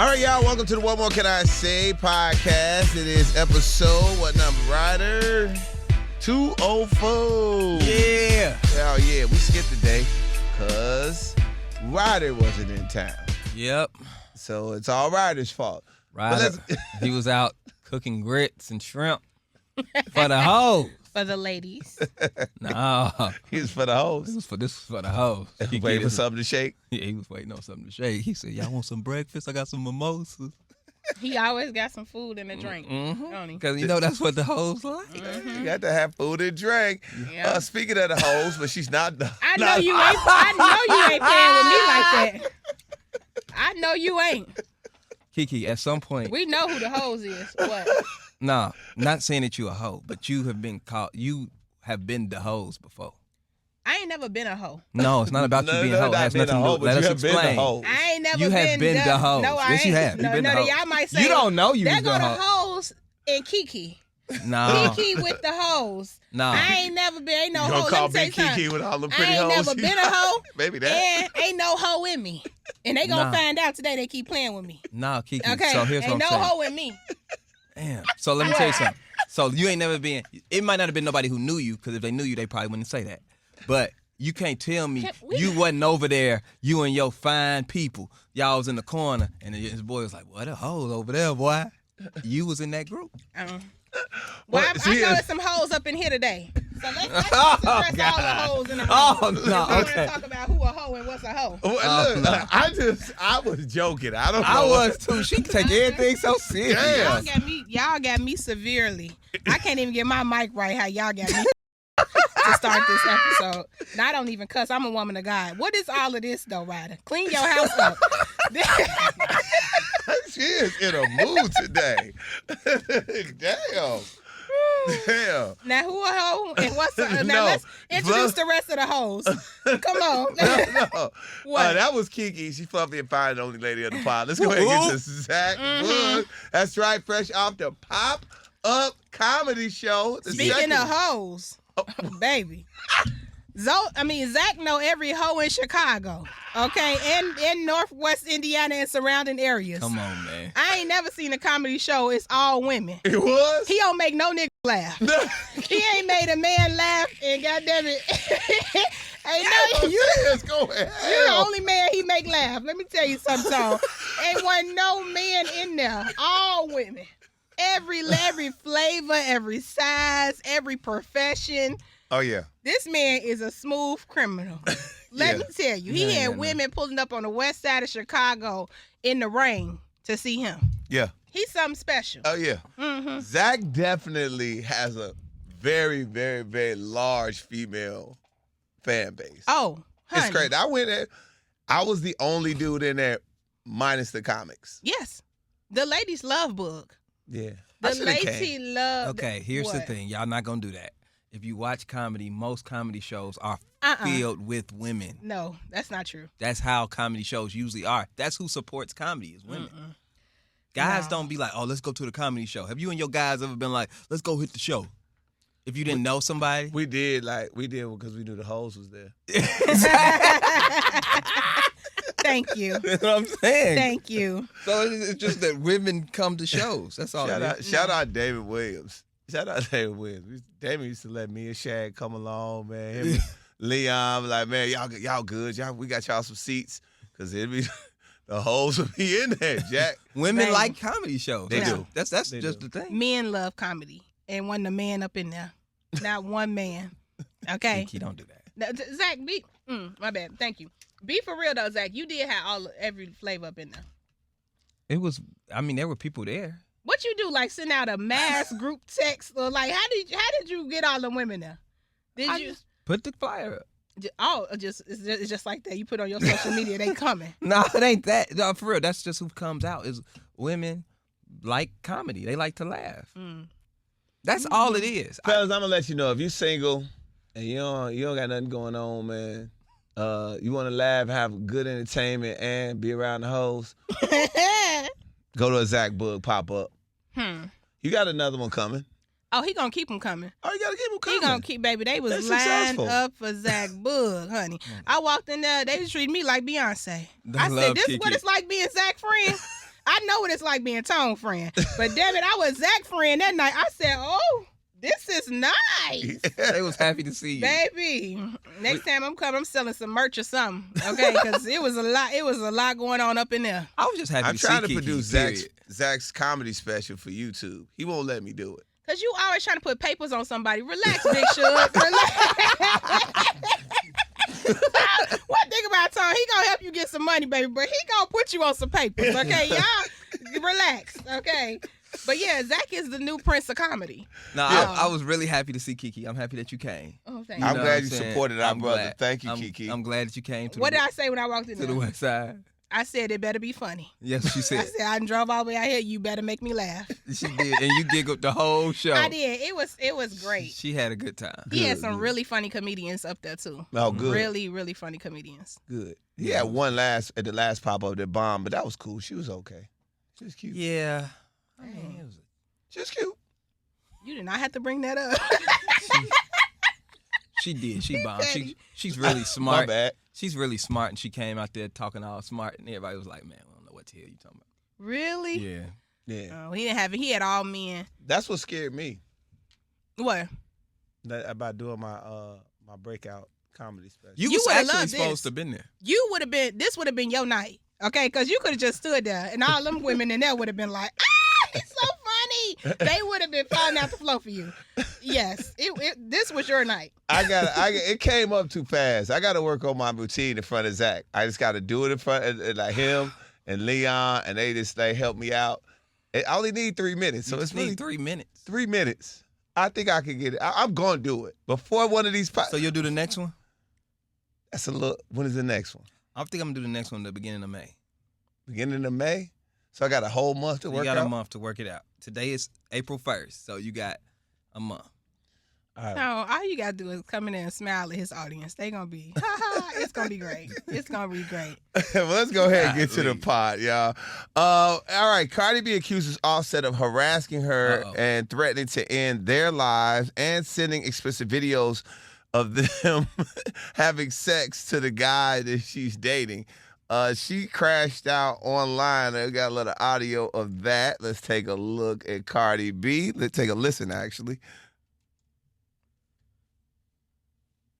All right, y'all. Welcome to the What More Can I Say podcast. It is episode, what number, Ryder? 204. Yeah. Hell yeah. We skipped the day because Ryder wasn't in town. Yep. So it's all Ryder's fault. Ryder, he was out cooking grits and shrimp for the hoes. For the ladies. No. He was for the hoes. This was for the hoes. Waiting for something to shake? Yeah, he was waiting on something to shake. He said, y'all want some breakfast? I got some mimosas. He always got some food and a drink. Because you know that's what the hoes like. You got to have food and drink. Yeah. Speaking of the hoes, but she's not the. I know you ain't playing with me like that. I know you ain't. KeKe, at some point. We know who the hoes is. What? No, not saying that you a hoe, but you have been the hoes before. I ain't never been a hoe. No, it's not about you being a hoe. It has nothing to do. Let us explain. I ain't never You have been the hoe. No, I Yes, ain't. you have. You've been the hoe. Y'all might say you don't know you was there the go the hoe. hoes and KeKe. No. KeKe with the hoes. No. I ain't never been. Ain't no You hoe. gonna call Let me me tell you something. KeKe with all them pretty I ain't hoes? never been a hoe. Maybe that. And ain't no hoe in me. And they gonna find out today. They keep playing with me. No, KeKe. Okay. So here's ain't what I'm no saying. hoe in me. Damn. So let me tell you something. So you ain't never been. It might not have been nobody who knew you, because if they knew you, they probably wouldn't say that. But you can't tell me you wasn't over there. You and your fine people. Y'all was in the corner, and his boy was like, "What a hoes over there, boy." You was in that group. Well, I know there's some hoes up in here today. So let's address all the hoes in the room. Oh, no, We want okay. to talk about who a hoe and what's a hoe. Look, no. I was joking. I don't know. I was too. She take everything so serious. Damn. Y'all got me severely. I can't even get my mic right how y'all got me to start this episode. Now, I don't even cuss. I'm a woman of God. What is all of this, though, Ryder? Clean your house up. She is in a mood today. Damn. Damn. Now, who a hoe and what's a... Now, No, let's introduce the rest of the hoes. Come on. No. What? That was KeKe. She fluffy and fine, the only lady on the pod. Let's go ahead and get to Zach Wood. That's right, fresh off the pop-up comedy show. Speaking of hoes, baby. Zach know every hoe in Chicago, okay, and in Northwest Indiana and surrounding areas. Come on, man. I ain't never seen a comedy show. It's all women. It was? He don't make no nigga laugh. He ain't made a man laugh, and goddamn it, you're the only man he make laugh. Let me tell you something. So, ain't one no man in there. All women. Every flavor, every size, every profession. Oh, yeah. This man is a smooth criminal. Let me tell you. He had women pulling up on the west side of Chicago in the rain to see him. Yeah. He's something special. Oh, yeah. Mm-hmm. Zach definitely has a very, very, very large female fan base. Oh, honey. It's crazy. I went there. I was the only dude in there minus the comics. Yes. The ladies love Boog. Yeah. The lady love. Okay, here's what? the thing. Y'all not going to do that. If you watch comedy, most comedy shows are filled with women. No, that's not true. That's how comedy shows usually are. That's who supports comedy is women. Guys don't be like, oh, let's go to the comedy show. Have you and your guys ever been like, let's go hit the show? If you didn't know somebody? We did because we knew the hoes was there. Thank you. That's what I'm saying. Thank you. So it's just that women come to shows. That's all. Shout out David Williams. David used to let me and Shaq come along, man. Him and Leon was like, man, y'all good. We got y'all some seats. Because it'd be the hoes would be in there, Jack. Women like comedy shows. They do. That's just the thing. Men love comedy. And wasn't a man up in there. Not one man. Okay? KeKe, don't do that. Now, Zach, my bad. Thank you. Be for real, though, Zach. You did have every flavor up in there. It was, there were people there. What you do, like send out a mass group text? Or like, how did you get all the women there? Did you just put the flyer up? It's just like that. You put on your social media, they coming. No, it ain't that. No, for real. That's just who comes out. Is women like comedy. They like to laugh. That's all it is. Fellas, I'm gonna let you know if you single and you don't got nothing going on, man. You want to laugh, have good entertainment, and be around the hoes. Go to a Zach Boog pop up. You got another one coming. Oh, he gonna keep them coming. Oh, you gotta keep them coming. He gonna keep, baby. They was That's lined successful. up for Zach Boog, honey. I walked in there. They was treating me like Beyonce. I said, "This is what it's like being Zach friend." I know what it's like being Tone friend. But damn it, I was Zach friend that night. I said, oh, this is nice. They was happy to see you. Baby, next time I'm coming, I'm selling some merch or something. Okay, because it was a lot going on up in there. I was just happy I'm to see trying to KeKe, produce period. Zach's comedy special for YouTube. He won't let me do it. Because you always trying to put papers on somebody. Relax, Big Shug. Relax. One thing about Tom, he gonna help you get some money, baby, but he gonna put you on some papers, okay? Y'all relax, okay? But yeah, Zach is the new prince of comedy. No, Yeah. I was really happy to see KeKe. I'm happy that you came. Oh, thank you. I'm know glad what you I'm saying? supported our I'm brother. glad. Thank you, KeKe. I'm glad that you came to What the, did I say when I walked in to the there? west side. I said it better be funny. Yes, she I said. said I drove all the way out here. You better make me laugh. She did, and you giggled the whole show. I did. It was great. She had a good time. He had Good, some good. really funny comedians up there too. Oh, good. Really, really funny comedians. Good. He had one at the last pop-up that bombed, but that was cool. She was okay. She was cute. Yeah. I mean, it was She was cute. You did not have to bring that up. she did. She bombed. petty. She's really My smart. bad. She's really smart, and she came out there talking all smart, and everybody was like, "Man, we don't know what the hell you talking about." Really? Yeah. Yeah. Oh, he didn't have it. He had all men. That's what scared me What? about doing my my breakout comedy special. You You was would've actually loved supposed this. to have been there. You would have been. This would have been your night. Okay, because you could have just stood there, and all them women in there would have been like, "Ah, it's so funny." They would have been falling out the floor for you. Yes, this was your night. It came up too fast. I got to work on my routine in front of Zach. I just got to do it in front of like him and Leon, and they help me out. I only need 3 minutes, so You it's just need really 3 minutes. 3 minutes. I think I can get it. I'm going to do it before one of these. So you'll do the next one? That's a look. When is the next one? I think I'm gonna do the next one at the beginning of May. Beginning of May. So I got a whole month to You work got out. a month to work it out. Today is April 1st, so you got a month. All right. No, all you gotta do is come in there and smile at his audience. They gonna be, ha ha. It's gonna be great. It's gonna be great. Well, let's go ahead and get to the Golly. pod, y'all. All right. Cardi B accuses Offset of harassing her and threatening to end their lives and sending explicit videos of them having sex to the guy that she's dating. She crashed out online. I got a little audio of that. Let's take a look at Cardi B. Let's take a listen, actually.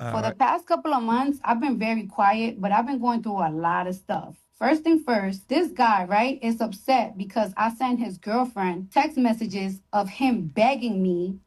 For the past couple of months, I've been very quiet, but I've been going through a lot of stuff. First thing first, this guy, right, is upset because I sent his girlfriend text messages of him begging me,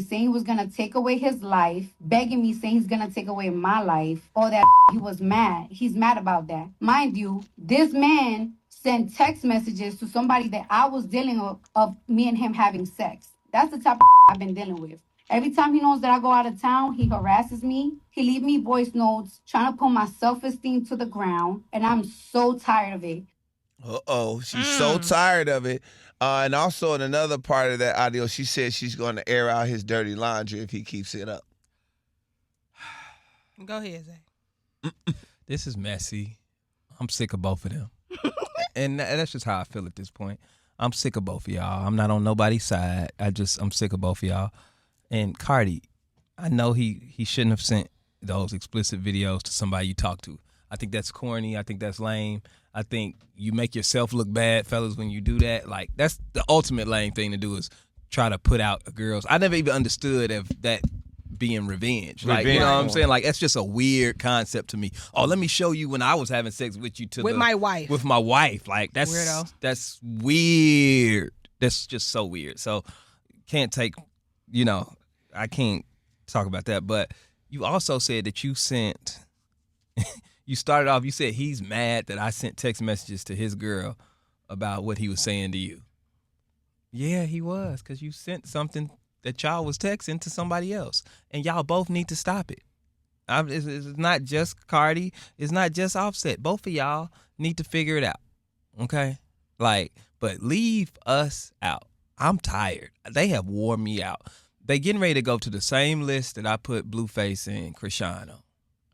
saying he was going to take away his life, begging me, saying he's going to take away my life, all that. He was mad. He's mad about that. Mind you, this man sent text messages to somebody that I was dealing with of me and him having sex. That's the type of I've been dealing with. Every time he knows that I go out of town, he harasses me. He leave me voice notes, trying to put my self-esteem to the ground, and I'm so tired of it. Uh-oh, she's so tired of it. And also in another part of that audio, she said she's going to air out his dirty laundry if he keeps it up. Go ahead, Zach. This is messy. I'm sick of both of them. And that's just how I feel at this point. I'm sick of both of y'all. I'm not on nobody's side. I'm sick of both of y'all. And Cardi, I know he shouldn't have sent those explicit videos to somebody you talk to. I think that's corny. I think that's lame. I think you make yourself look bad, fellas, when you do that. Like, that's the ultimate lame thing to do is try to put out a girl's. I never even understood of that being revenge. Like, you know what I'm saying? Like, that's just a weird concept to me. Oh, let me show you when I was having sex with you With my wife. With my wife. Like, that's Weirdo. That's weird. That's just so weird. So, can't take, I can't talk about that. But you also said that you sent, you started off, you said he's mad that I sent text messages to his girl about what he was saying to you. Yeah, he was, because you sent something that y'all was texting to somebody else. And y'all both need to stop it. It's not just Cardi. It's not just Offset. Both of y'all need to figure it out. Okay? Like, but leave us out. I'm tired. They have wore me out. They getting ready to go to the same list that I put Blueface and Krishan on.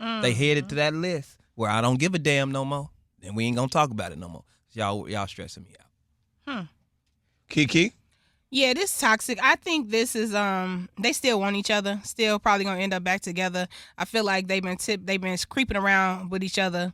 Mm-hmm. They headed to that list where I don't give a damn no more. And we ain't gonna talk about it no more. Y'all stressing me out. KeKe? Yeah, this toxic. I think this is they still want each other. Still probably gonna end up back together. I feel like they've been creeping around with each other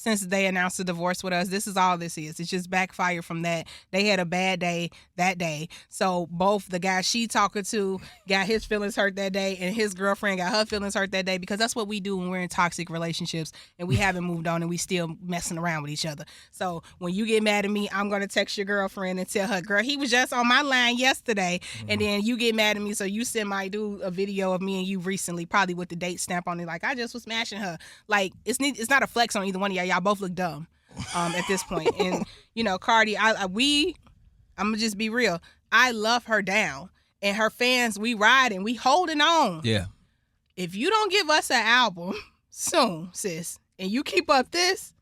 since they announced the divorce with us. This is all this is. It's just backfire from that. They had a bad day that day. So both the guy she talking to got his feelings hurt that day, and his girlfriend got her feelings hurt that day, because that's what we do when we're in toxic relationships and we haven't moved on and we still messing around with each other. So when you get mad at me, I'm going to text your girlfriend and tell her, girl, he was just on my line yesterday. And then you get mad at me, so you send my dude a video of me and you recently, probably with the date stamp on it, like, I just was smashing her. Like, it's not a flex on either one of y'all. Y'all both look dumb at this point. And, you know, Cardi, I'm going to just be real. I love her down. And her fans, we riding, we holding on. Yeah. If you don't give us an album soon, sis, and you keep up this,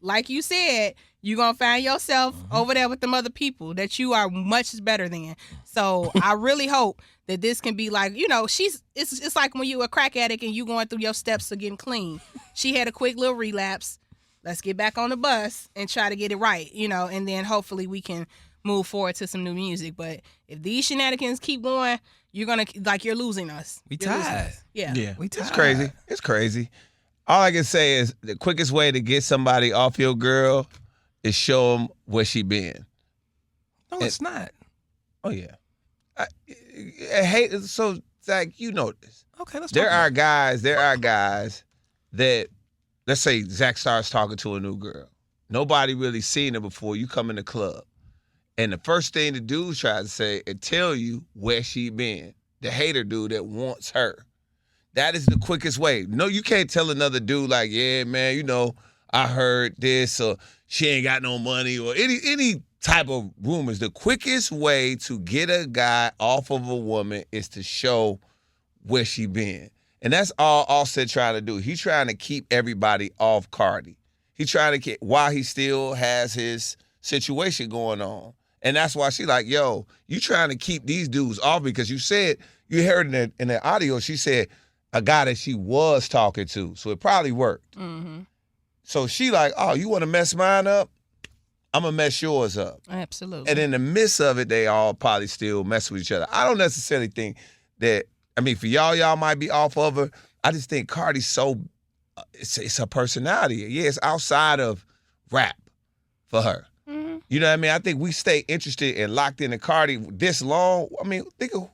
like you said, you're going to find yourself over there with them other people that you are much better than. So I really hope that this can be like, you know, it's like when you a crack addict and you going through your steps to getting clean. She had a quick little relapse. Let's get back on the bus and try to get it right, you know, and then hopefully we can move forward to some new music. But if these shenanigans keep going, you're losing us. We tired. Yeah. We tired. It's crazy. It's crazy. All I can say is the quickest way to get somebody off your girl is show them where she been. No, it's not. Oh, yeah. I hate. So, Zach, you know this. Okay, let's talk There about are it. guys that, let's say Zach starts talking to a new girl. Nobody really seen her before. You come in the club. And the first thing the dude tries to say is tell you where she been. The hater dude that wants her. That is the quickest way. No, you can't tell another dude like, yeah, man, you know, I heard this, or she ain't got no money, or any type of rumors. The quickest way to get a guy off of a woman is to show where she been. And that's all Offset trying to do. He's trying to keep everybody off Cardi. He's trying to get, while he still has his situation going on. And that's why she like, yo, you trying to keep these dudes off, because you said, you heard in the audio, she said a guy that she was talking to. So it probably worked. Mm-hmm. So she like, oh, you want to mess mine up? I'm going to mess yours up. Absolutely. And in the midst of it, they all probably still mess with each other. I don't necessarily think that, I mean, for y'all might be off of her. I just think Cardi's so, it's her personality. Yeah, it's outside of rap for her. Mm-hmm. You know what I mean? I think we stay interested and locked into Cardi this long. I mean, think of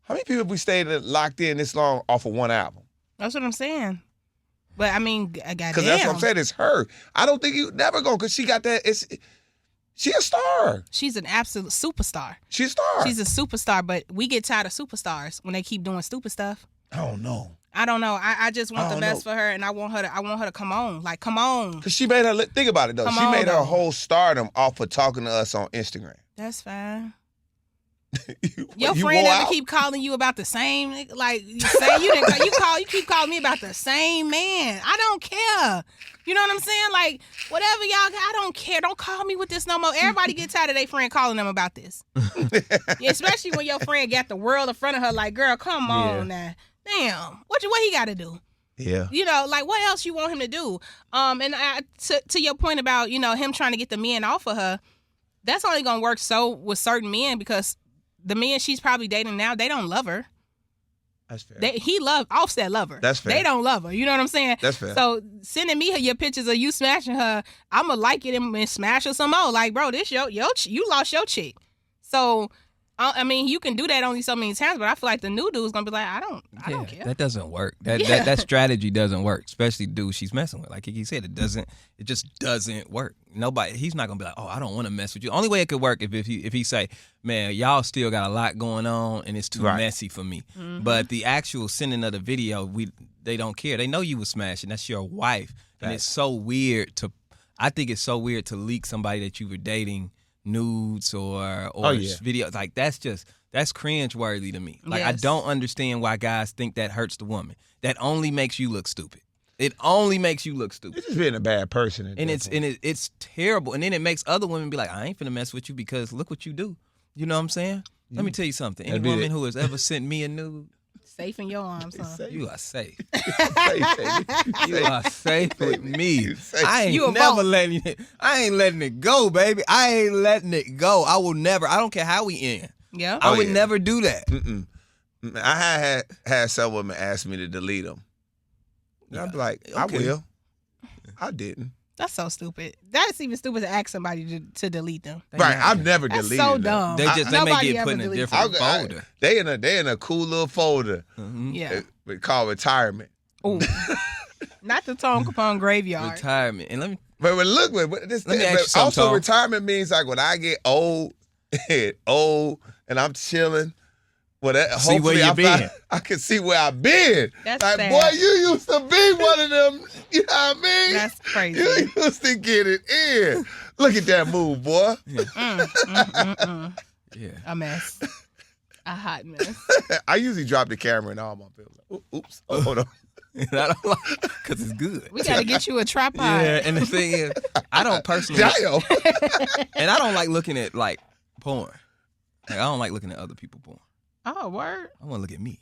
how many people have we stayed locked in this long off of one album? That's what I'm saying. But I mean, goddamn. Because that's what I'm saying. It's her. I don't think you never go, because she got that. She a star. She's an absolute superstar. She's a star. She's a superstar, but we get tired of superstars when they keep doing stupid stuff. I don't know. I don't know. I just want the best for her, and I want her to come on. Like, come on. Because she made her, think about it though. She made her whole stardom off of talking to us on Instagram. That's fine. you Your friend ever out? keep calling you about the same, like, you say you keep calling me about the same man. I don't care. You know what I'm saying? Like, whatever y'all got, I don't care. Don't call me with this no more. Everybody get tired of their friend calling them about this. Yeah, especially when your friend got the world in front of her, like, girl, come on now. Damn. What he got to do? Yeah. You know, like, what else you want him to do? And to your point about, you know, him trying to get the men off of her, that's only going to work so with certain men, because the men she's probably dating now, they don't love her. That's fair. Offset love her. That's fair. They don't love her. You know what I'm saying? That's fair. So sending me your pictures of you smashing her, I'm going to like it and smash her some more. Like, bro, this you lost your chick. So, I mean, you can do that only so many times, but I feel like the new dude's going to be like, I don't care. That doesn't work. That strategy doesn't work, especially the dude she's messing with. Like KeKe said, it just doesn't work. He's not going to be like, oh, I don't want to mess with you. Only way it could work if he say, man, y'all still got a lot going on and it's too messy for me. Mm-hmm. But the actual sending of the video, they don't care. They know you was smashing. That's your wife. And it's so weird I think it's so weird to leak somebody that you were dating nudes or videos. Like, that's cringe-worthy to me. Like, yes. I don't understand why guys think that hurts the woman. That only makes you look stupid. It only makes you look stupid. You're just being a bad person. It's terrible. And then it makes other women be like, I ain't finna mess with you because look what you do. You know what I'm saying? Let me tell you something. Any woman who has ever sent me a nude, safe in your arms, huh? You are safe. Safe, you are safe with me. I ain't letting it go, baby. I ain't letting it go. I will never. I don't care how we end. Yeah. I would never do that. I had some women ask me to delete them. And I'd be like, okay. I will. I didn't. That's so stupid. That's even stupid to ask somebody to delete them. Right, I've never That's deleted so them. dumb. They may Nobody get ever put in a deletes different folder. They in a cool little folder. Yeah. Called retirement. Ooh. Not the Tone Capone graveyard. Retirement. And let me look, me ask you something, also Tom. retirement means like when I get old and I'm chilling. Well, See where you been. I can see where I've been. That's like, sad. boy, you used to be one of them. You know what I mean? That's crazy. You used to get it in. Look at that move, boy. Yeah. A mess. A hot mess. I usually drop the camera in all my pills. Like, oops. Oh, hold on. Because it's good. We got to get you a tripod. Yeah, and the thing is, I don't personally, Damn. and I don't like looking at like porn. Like, I don't like looking at other people porn. Oh, word. I want to look at me.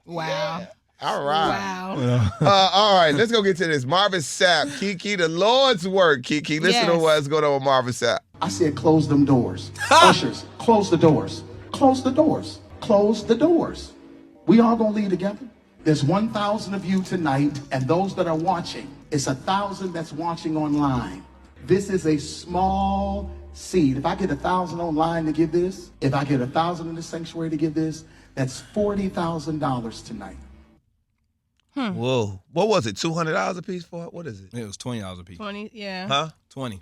Wow. All right. Wow. All right, let's go get to this. Marvin Sapp, KeKe, the Lord's work. KeKe, listen to what's going on with Marvin Sapp. I said close them doors. Ushers, close the doors. Close the doors. Close the doors. We all gonna leave together. There's 1,000 of you tonight, and those that are watching, it's 1,000 that's watching online. This is a small seed. If I get 1,000 online to give this, if I get 1,000 in the sanctuary to give this, that's $40,000 tonight. Whoa. What was it, $200 a piece for it? What is it? It was $20 a piece. 20, yeah. Huh? 20.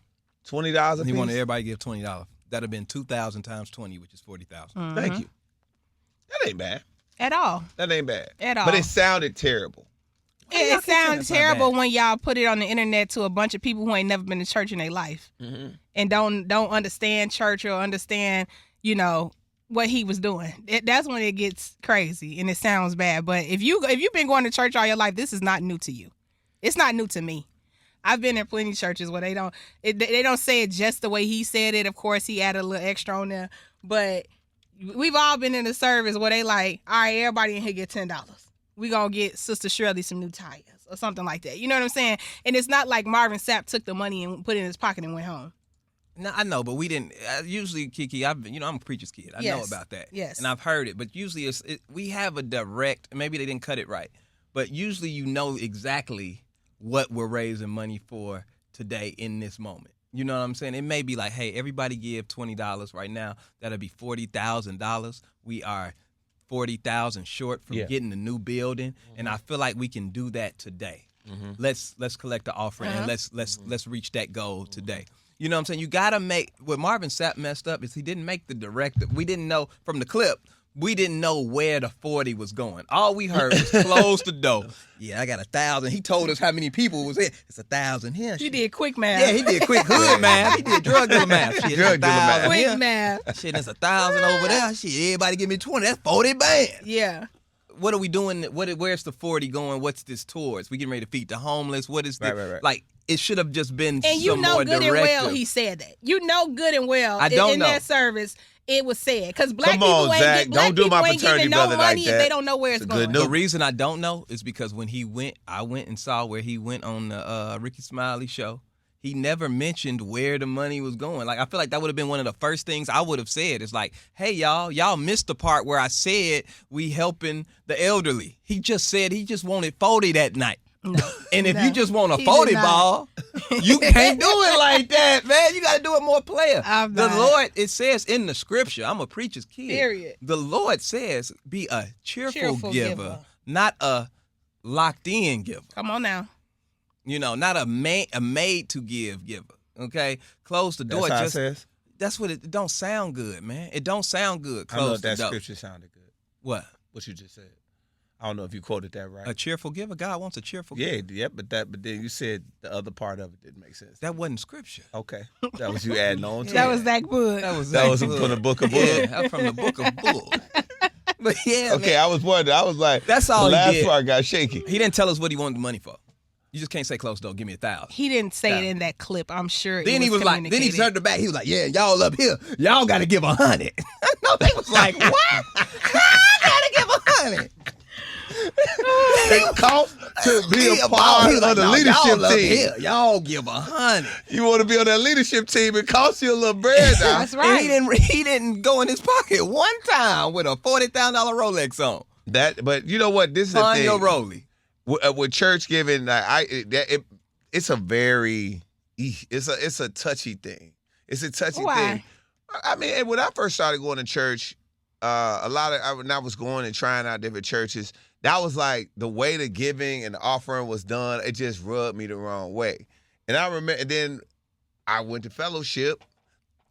$20 a piece? He wanted everybody to give $20. That'd have been 2,000 times 20, which is 40,000. Thank you. That ain't bad. At all. That ain't bad. At all. But it sounded terrible. It sounds terrible when y'all put it on the internet to a bunch of people who ain't never been to church in their life and don't understand church or understand, what he was doing. That's when it gets crazy and it sounds bad. But if you've been going to church all your life, this is not new to you. It's not new to me. I've been in plenty of churches where they don't say it just the way he said it. Of course, he added a little extra on there, but we've all been in a service where they like, all right, everybody in here get $10. We gonna get Sister Shirley some new tires or something like that. You know what I'm saying? And it's not like Marvin Sapp took the money and put it in his pocket and went home. No, I know, but we didn't. Usually, KeKe, I'm a preacher's kid. I know about that. Yes. And I've heard it, but usually we have a direct. Maybe they didn't cut it right, but usually you know exactly what we're raising money for today in this moment. You know what I'm saying? It may be like, hey, everybody give $20 right now. That'll be $40,000. We are 40,000 short from getting a new building, and I feel like we can do that today. Let's collect the offering and let's reach that goal today. You know what I'm saying? You gotta make what Marvin Sapp messed up is he didn't make the directive. We didn't know from the clip. We didn't know where the 40 was going. All we heard was close the door. Yeah, I got 1,000. He told us how many people was in. It's 1,000 here. He did quick math. Yeah, he did quick hood math. He did drug dealer math. Shit, Drug dealer math. Quick math. Shit, that's 1,000 over there. Shit, everybody give me 20. That's 40 bands. Yeah. What are we doing? Where's the 40 going? What's this towards? We getting ready to feed the homeless? What is this? Right. Like, it should have just been And you some know more good directive. and well he said that. You know good and well I don't in know. that service it was said. Because black Come people on, Zach. ain't, black Don't do people my ain't fraternity giving no brother like money that. if they don't know where it's It's a good going. The reason I don't know is because when he went, I went and saw where he went on the Ricky Smiley show. He never mentioned where the money was going. Like, I feel like that would have been one of the first things I would have said. It's like, hey, y'all missed the part where I said we helping the elderly. He just said he just wanted 40 that night. No. And if No. you just want a He 40 did not. ball, you can't do it like that, man. You got to do it more player. I'm The not. Lord, it says in the scripture, I'm a preacher's kid. Period. The Lord says be a cheerful giver, giver. not a locked in giver. Come on now. Not a made to give giver. Okay? Close the door. That's how it says? That's what it don't sound good, man. It don't sound good. I know Close that the door. scripture sounded good. What? What you just said. I don't know if you quoted that right. A cheerful giver? God wants a cheerful giver. Yeah, but then you said the other part of it didn't make sense. That wasn't scripture. Okay. That was you adding on to That it. was Zach Wood. That was from the book of Bull. Yeah, that's from the book of Bull. But yeah, Okay, man, I was wondering. I was like, That's all the he last did. part got shaky. he didn't tell us what he wanted the money for. You just can't say close door. Give me 1,000. He didn't say it in that clip. I'm sure. Then it he was like, then he communicated. turned the back. He was like, yeah, y'all up here, y'all got to give 100. No, they was like, what? I got to give 100. It costs to be He a about- part he was of like, the "No, leadership y'all up team. here, y'all give 100. You want to be on that leadership team? It costs you a little bread now. That's right. And he didn't go in his pocket one time with a $40,000 Rolex on. But you know what? This is the On thing. your Rollie. with church giving, it's a touchy thing. It's a touchy thing. I mean, when I first started going to church, when I was going and trying out different churches, that was like the way the giving and the offering was done. It just rubbed me the wrong way. And I remember, and then I went to fellowship,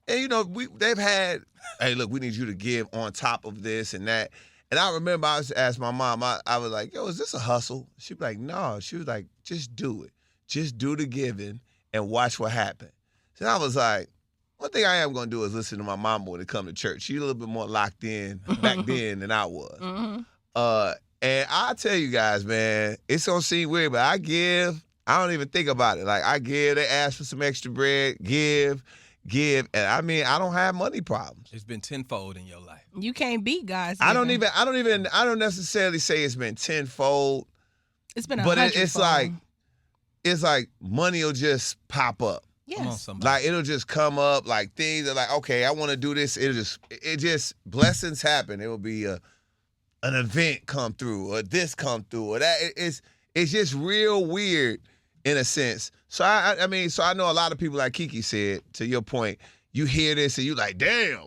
and they've had, hey, look, we need you to give on top of this and that. And I remember I was asked my mom, I was like, yo, is this a hustle? She'd be like, no. She was like, just do it. Just do the giving and watch what happens. So I was like, one thing I am going to do is listen to my mom when it comes to church. She's a little bit more locked in back then than I was. Mm-hmm. And I'll tell you guys, man, it's going to seem weird, but I give. I don't even think about it. Like, I give. They ask for some extra bread. Give. And I mean, I don't have money problems. It's been tenfold in your life. You can't beat God's I giving. I don't necessarily say it's been tenfold. It's been 100-fold. But it's like money will just pop up. Yes. Like, it'll just come up, like things are like, okay, I want to do this. It just blessings happen. It will be an event come through, or this come through, or that. It's just real weird in a sense. So I mean, I know a lot of people, like KeKe said, to your point, you hear this and you like, damn.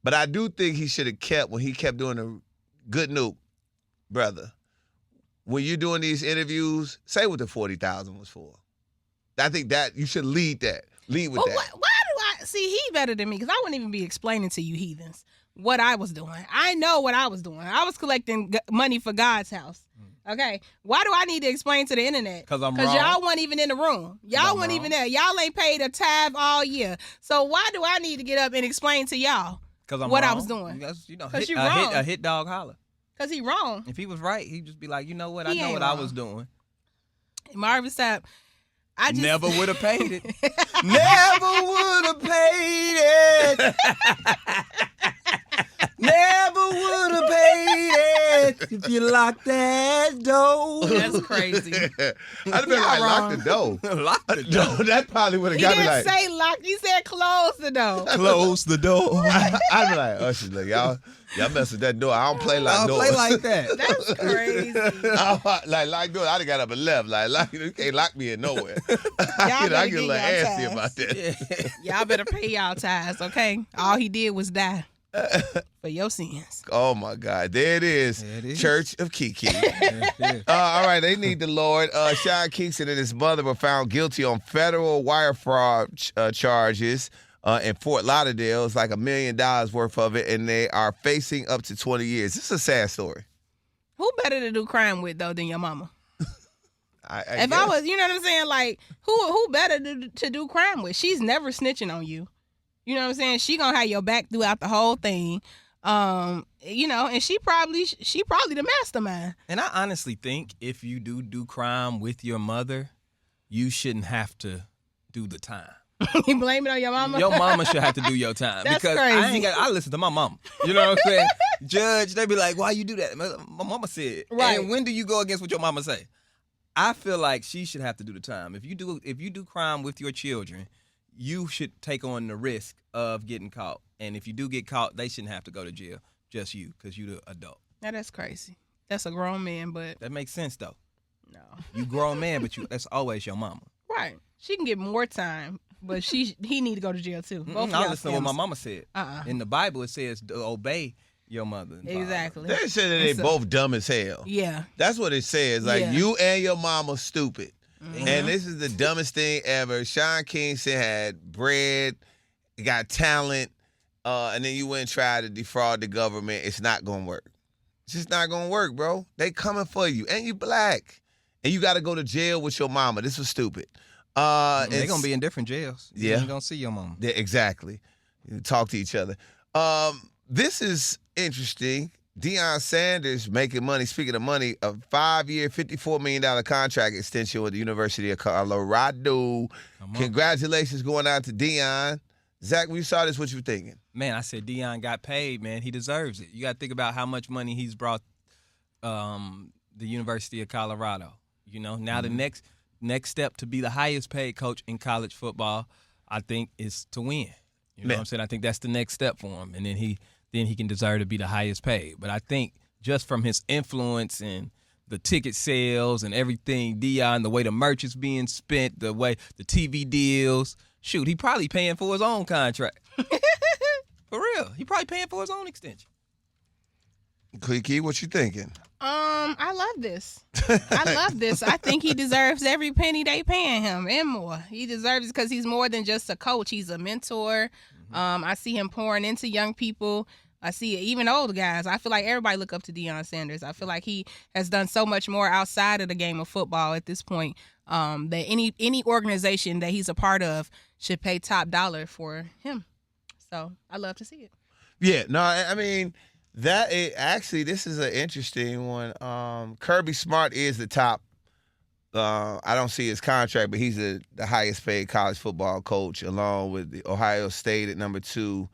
But I do think he should have kept, when he kept doing the good nuke, brother, when you're doing these interviews, say what the 40,000 was for. I think that you should lead with that. Why do I see? He better than me, because I wouldn't even be explaining to you heathens what I was doing. I know what I was doing. I was collecting money for God's house. Okay, why do I need to explain to the internet? Because y'all weren't even in the room. Y'all weren't even there. Y'all ain't paid a tithe all year. So why do I need to get up and explain to y'all what I was doing? Because you're wrong. A hit dog holler. Because he wrong. If he was right, he'd just be like, you know what? I know what I was doing. Marvin Sapp, I just never would have paid it. Never would have paid it. Never would have paid it if you locked that door. That's crazy. I'd have been like, lock the door. Lock the door. That probably would have got me like. He didn't say lock. He said close the door. Close the door. I'd be like, Usher, look, y'all mess with that door. I don't play like doors. I don't play like that. That's crazy. Like doors. I'd have got up and left. Like you can't lock me in nowhere. I get a little antsy about that. Y'all better pay y'all tithes, okay? All he did was die for your sins. Oh my God, there it is. Church of KeKe. All right, they need the Lord. Sean Kingston and his mother were found guilty on federal wire fraud charges in Fort Lauderdale. It's like $1 million worth of it, and they are facing up to 20 years. This is a sad story. Who better to do crime with, though, than your mama? I was, you know what I'm saying? Like, who better to do crime with? She's never snitching on you. You know what I'm saying? She gonna have your back throughout the whole thing. And she probably the mastermind. And I honestly think if you do crime with your mother, you shouldn't have to do the time. You blame it on your mama? Your mama should have to do your time. That's because crazy. I listen to my mama. You know what I'm saying? Judge, they be like, why you do that? My mama said. Right. And when do you go against what your mama say? I feel like she should have to do the time. If you do crime with your children, you should take on the risk of getting caught. And if you do get caught, they shouldn't have to go to jail. Just you, because you're the adult. Now, that's crazy. That's a grown man, but... That makes sense, though. No. You grown man, but that's always your mama. Right. She can get more time, but he need to go to jail, too. Both I listen to what my mama said. In the Bible, it says to obey your mother. Exactly. They said that they both dumb as hell. Yeah. That's what it says. Like, you and your mama stupid. Mm-hmm. And this is the dumbest thing ever. Sean Kingston had bread, got talent, and then you went and tried to defraud the government. It's not going to work. It's just not going to work, bro. They coming for you. And you black. And you got to go to jail with your mama. This was stupid. They're going to be in different jails. You Yeah. ain't going to see your mama. Yeah, exactly. You talk to each other. This is interesting. Deion Sanders making money. Speaking of money, a 5-year, $54 million contract extension with the University of Colorado. Congratulations going out to Deion. Zach, when you saw this, what you thinking? Man, I said Deion got paid, man. He deserves it. You got to think about how much money he's brought the University of Colorado. You know, now the next step to be the highest paid coach in college football, I think, is to win. You know what I'm saying? I think that's the next step for him. And then he can deserve to be the highest paid. But I think just from his influence and the ticket sales and everything, Deion, the way the merch is being spent, the way the TV deals. Shoot, he probably paying for his own contract. For real. He probably paying for his own extension. KeKe, what you thinking? I love this. I love this. I think he deserves every penny they paying him and more. He deserves it because he's more than just a coach. He's a mentor. I see him pouring into young people. I see even older guys. I feel like everybody look up to Deion Sanders. I feel like he has done so much more outside of the game of football at this point that any organization that he's a part of should pay top dollar for him. So I love to see it. Yeah, no, I mean, this is an interesting one. Kirby Smart is the top. I don't see his contract, but he's the highest paid college football coach, along with the Ohio State at number 2.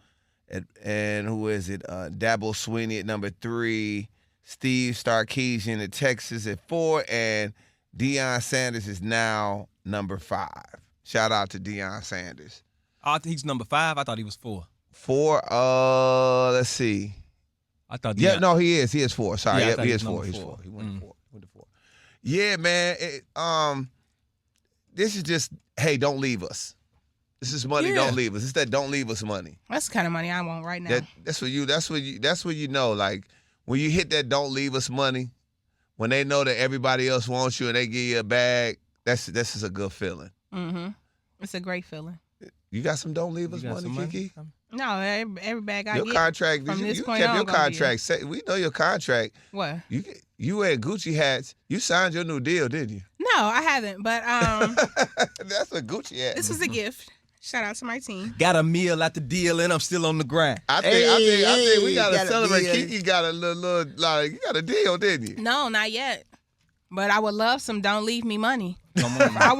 And who is it? Dabo Swinney at number 3. Steve Sarkisian at Texas at 4. And Deion Sanders is now number 5. Shout out to Deion Sanders. Oh, he's number 5? I thought he was 4. 4, let's see. I thought Yeah, no, he is. He is 4. Sorry. Yeah, He is 4. number He's 4. 4. He went to 4. Yeah, man. This is just, hey, don't leave us. This is money. Yeah. Don't leave us. It's that don't leave us money. That's the kind of money I want right now. That's what you know. Like when you hit that don't leave us money, when they know that everybody else wants you and they give you a bag, this is a good feeling. Mm-hmm. It's a great feeling. You got some don't leave us money, KeKe? No, every bag I your get. Contract. From this you point kept on, your contract. We know your contract. What? You wear Gucci hats. You signed your new deal, didn't you? No, I haven't. But that's a Gucci hat. This was a gift. Shout out to my team. Got a meal at the deal, and I'm still on the grind. I think we gotta celebrate. KeKe got a little like you got a deal, didn't you? No, not yet. But I would love some don't leave me money. Come on, I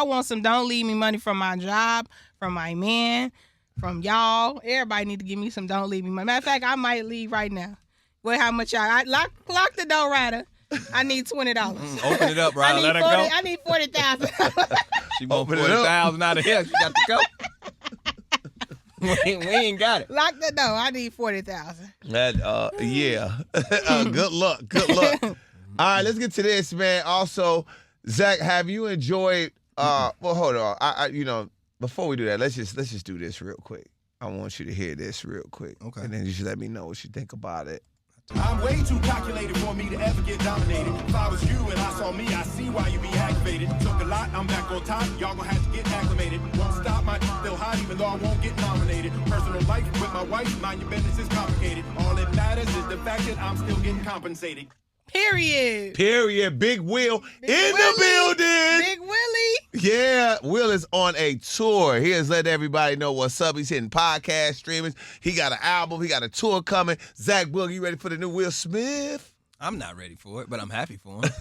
want some don't leave me money from my job, from my man, from y'all. Everybody need to give me some don't leave me money. Matter of fact, I might leave right now. Well, how much y'all? Lock the door, Ryder. I need $20. Open it up, Ryder. Let her go. I need 40,000. She want 40,000 out of here. She got to go. we ain't got it. Lock the door. I need 40,000. Yeah. Good luck. All right, let's get to this, man. Also, Zach, have you enjoyed? Well, hold on. I before we do that, let's just do this real quick. I want you to hear this real quick, okay? And then you should let me know what you think about it. I'm way too calculated for me to ever get dominated. If I was you and I saw me, I see why you be activated. Took a lot, I'm back on top. Y'all gonna have to get acclimated. Won't stop, my still hot, even though I won't get nominated. Personal life with my wife, mind your business is complicated. All that matters is the fact that I'm still getting compensated. Period. Big Will in the building. Big Willie. Yeah, Will is on a tour. He has let everybody know what's up. He's hitting podcast streamers. He got an album. He got a tour coming. Zach Boog, you ready for the new Will Smith? I'm not ready for it, but I'm happy for him.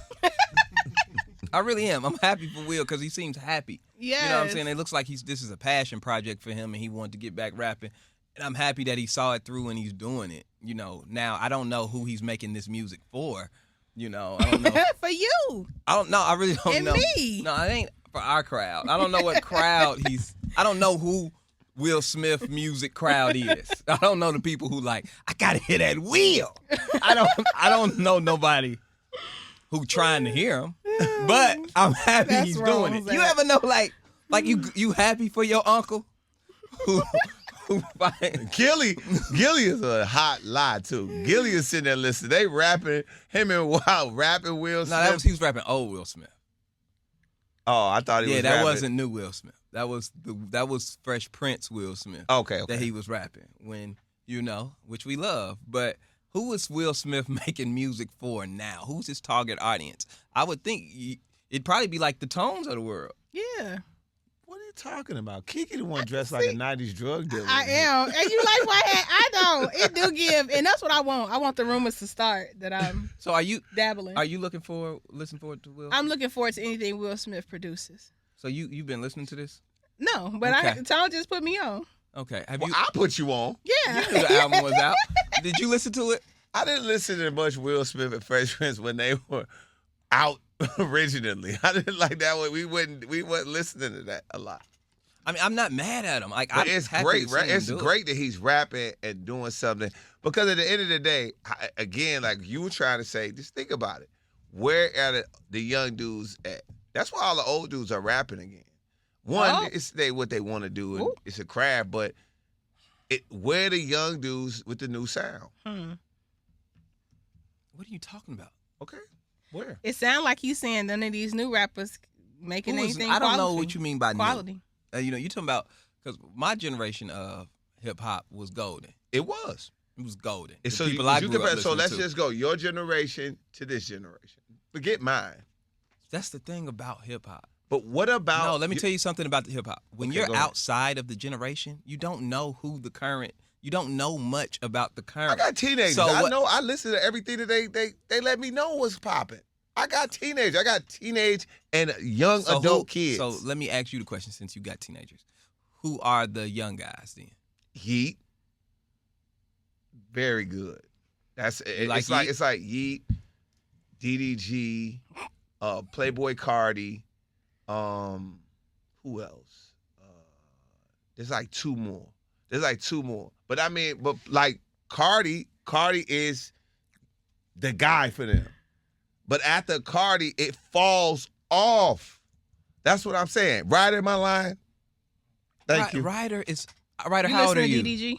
I really am. I'm happy for Will because he seems happy. Yeah. You know what I'm saying? It looks like this is a passion project for him and he wanted to get back rapping. And I'm happy that he saw it through and he's doing it. You know, now I don't know who he's making this music for. You know, I don't know. For you. I don't know. I really don't and know. Me. No, it ain't for our crowd. I don't know what crowd I don't know who Will Smith music crowd is. I don't know the people who like, I gotta hear that Will. I don't know nobody who trying to hear him. But I'm happy he's doing it. You ever know like you happy for your uncle? Gilly is a hot lie too. Gilly is sitting there listening. They rapping him and Wild rapping Will Smith. No, he was rapping old Will Smith. Oh, I thought he was. Yeah, that rapping. wasn't new Will Smith. That was Fresh Prince Will Smith. Okay. That he was rapping when which we love. But who is Will Smith making music for now? Who's his target audience? I would think it'd probably be like the Tones of the world. Yeah. What are you talking about? KeKe the one dressed like a 90s drug dealer. I am. And you like my hat? I don't. It do give. And that's what I want. I want the rumors to start that I'm So are you dabbling. Are you listening forward to Will? I'm looking forward to anything Will Smith produces. So you've been listening to this? No, but Okay. Tom just put me on. Okay. I put you on. Yeah. You knew the album was out. Did you listen to it? I didn't listen to much Will Smith and Fresh Prince when they were out originally. I didn't like that one. We wasn't listening to that a lot. I mean, I'm not mad at him. Like, it's great, right? It's great that he's rapping and doing something because at the end of the day, again, like you were trying to say, just think about it. where are the young dudes at? That's why all the old dudes are rapping again. One, it's what they want to do, and it's a craft, but where the young dudes with the new sound? What are you talking about? Okay, where? It sounds like you saying none of these new rappers making anything I don't quality. know what you mean by quality. New. You talking about, because my generation of hip-hop was golden. It was. It was golden. So people I grew up so let's listening to. just go your generation to this generation. Forget mine. That's the thing about hip-hop. But what about... No, let me tell you something about the hip-hop. When you're go ahead. outside of the generation, you don't know you don't know much about the current. I got teenagers. So I listen to everything that they let me know what's popping. I got teenagers. I got teenage and young adult kids. So let me ask you the question, since you got teenagers. Who are the young guys then? Yeet. Very good. It's Yeet? like Yeet, DDG, Playboy Cardi. Who else? There's like two more. But I mean, like Cardi is the guy for them. But after Cardi, it falls off. That's what I'm saying. Ryder in my line. Thank you. Ryder, You how old are listen you? to DDG?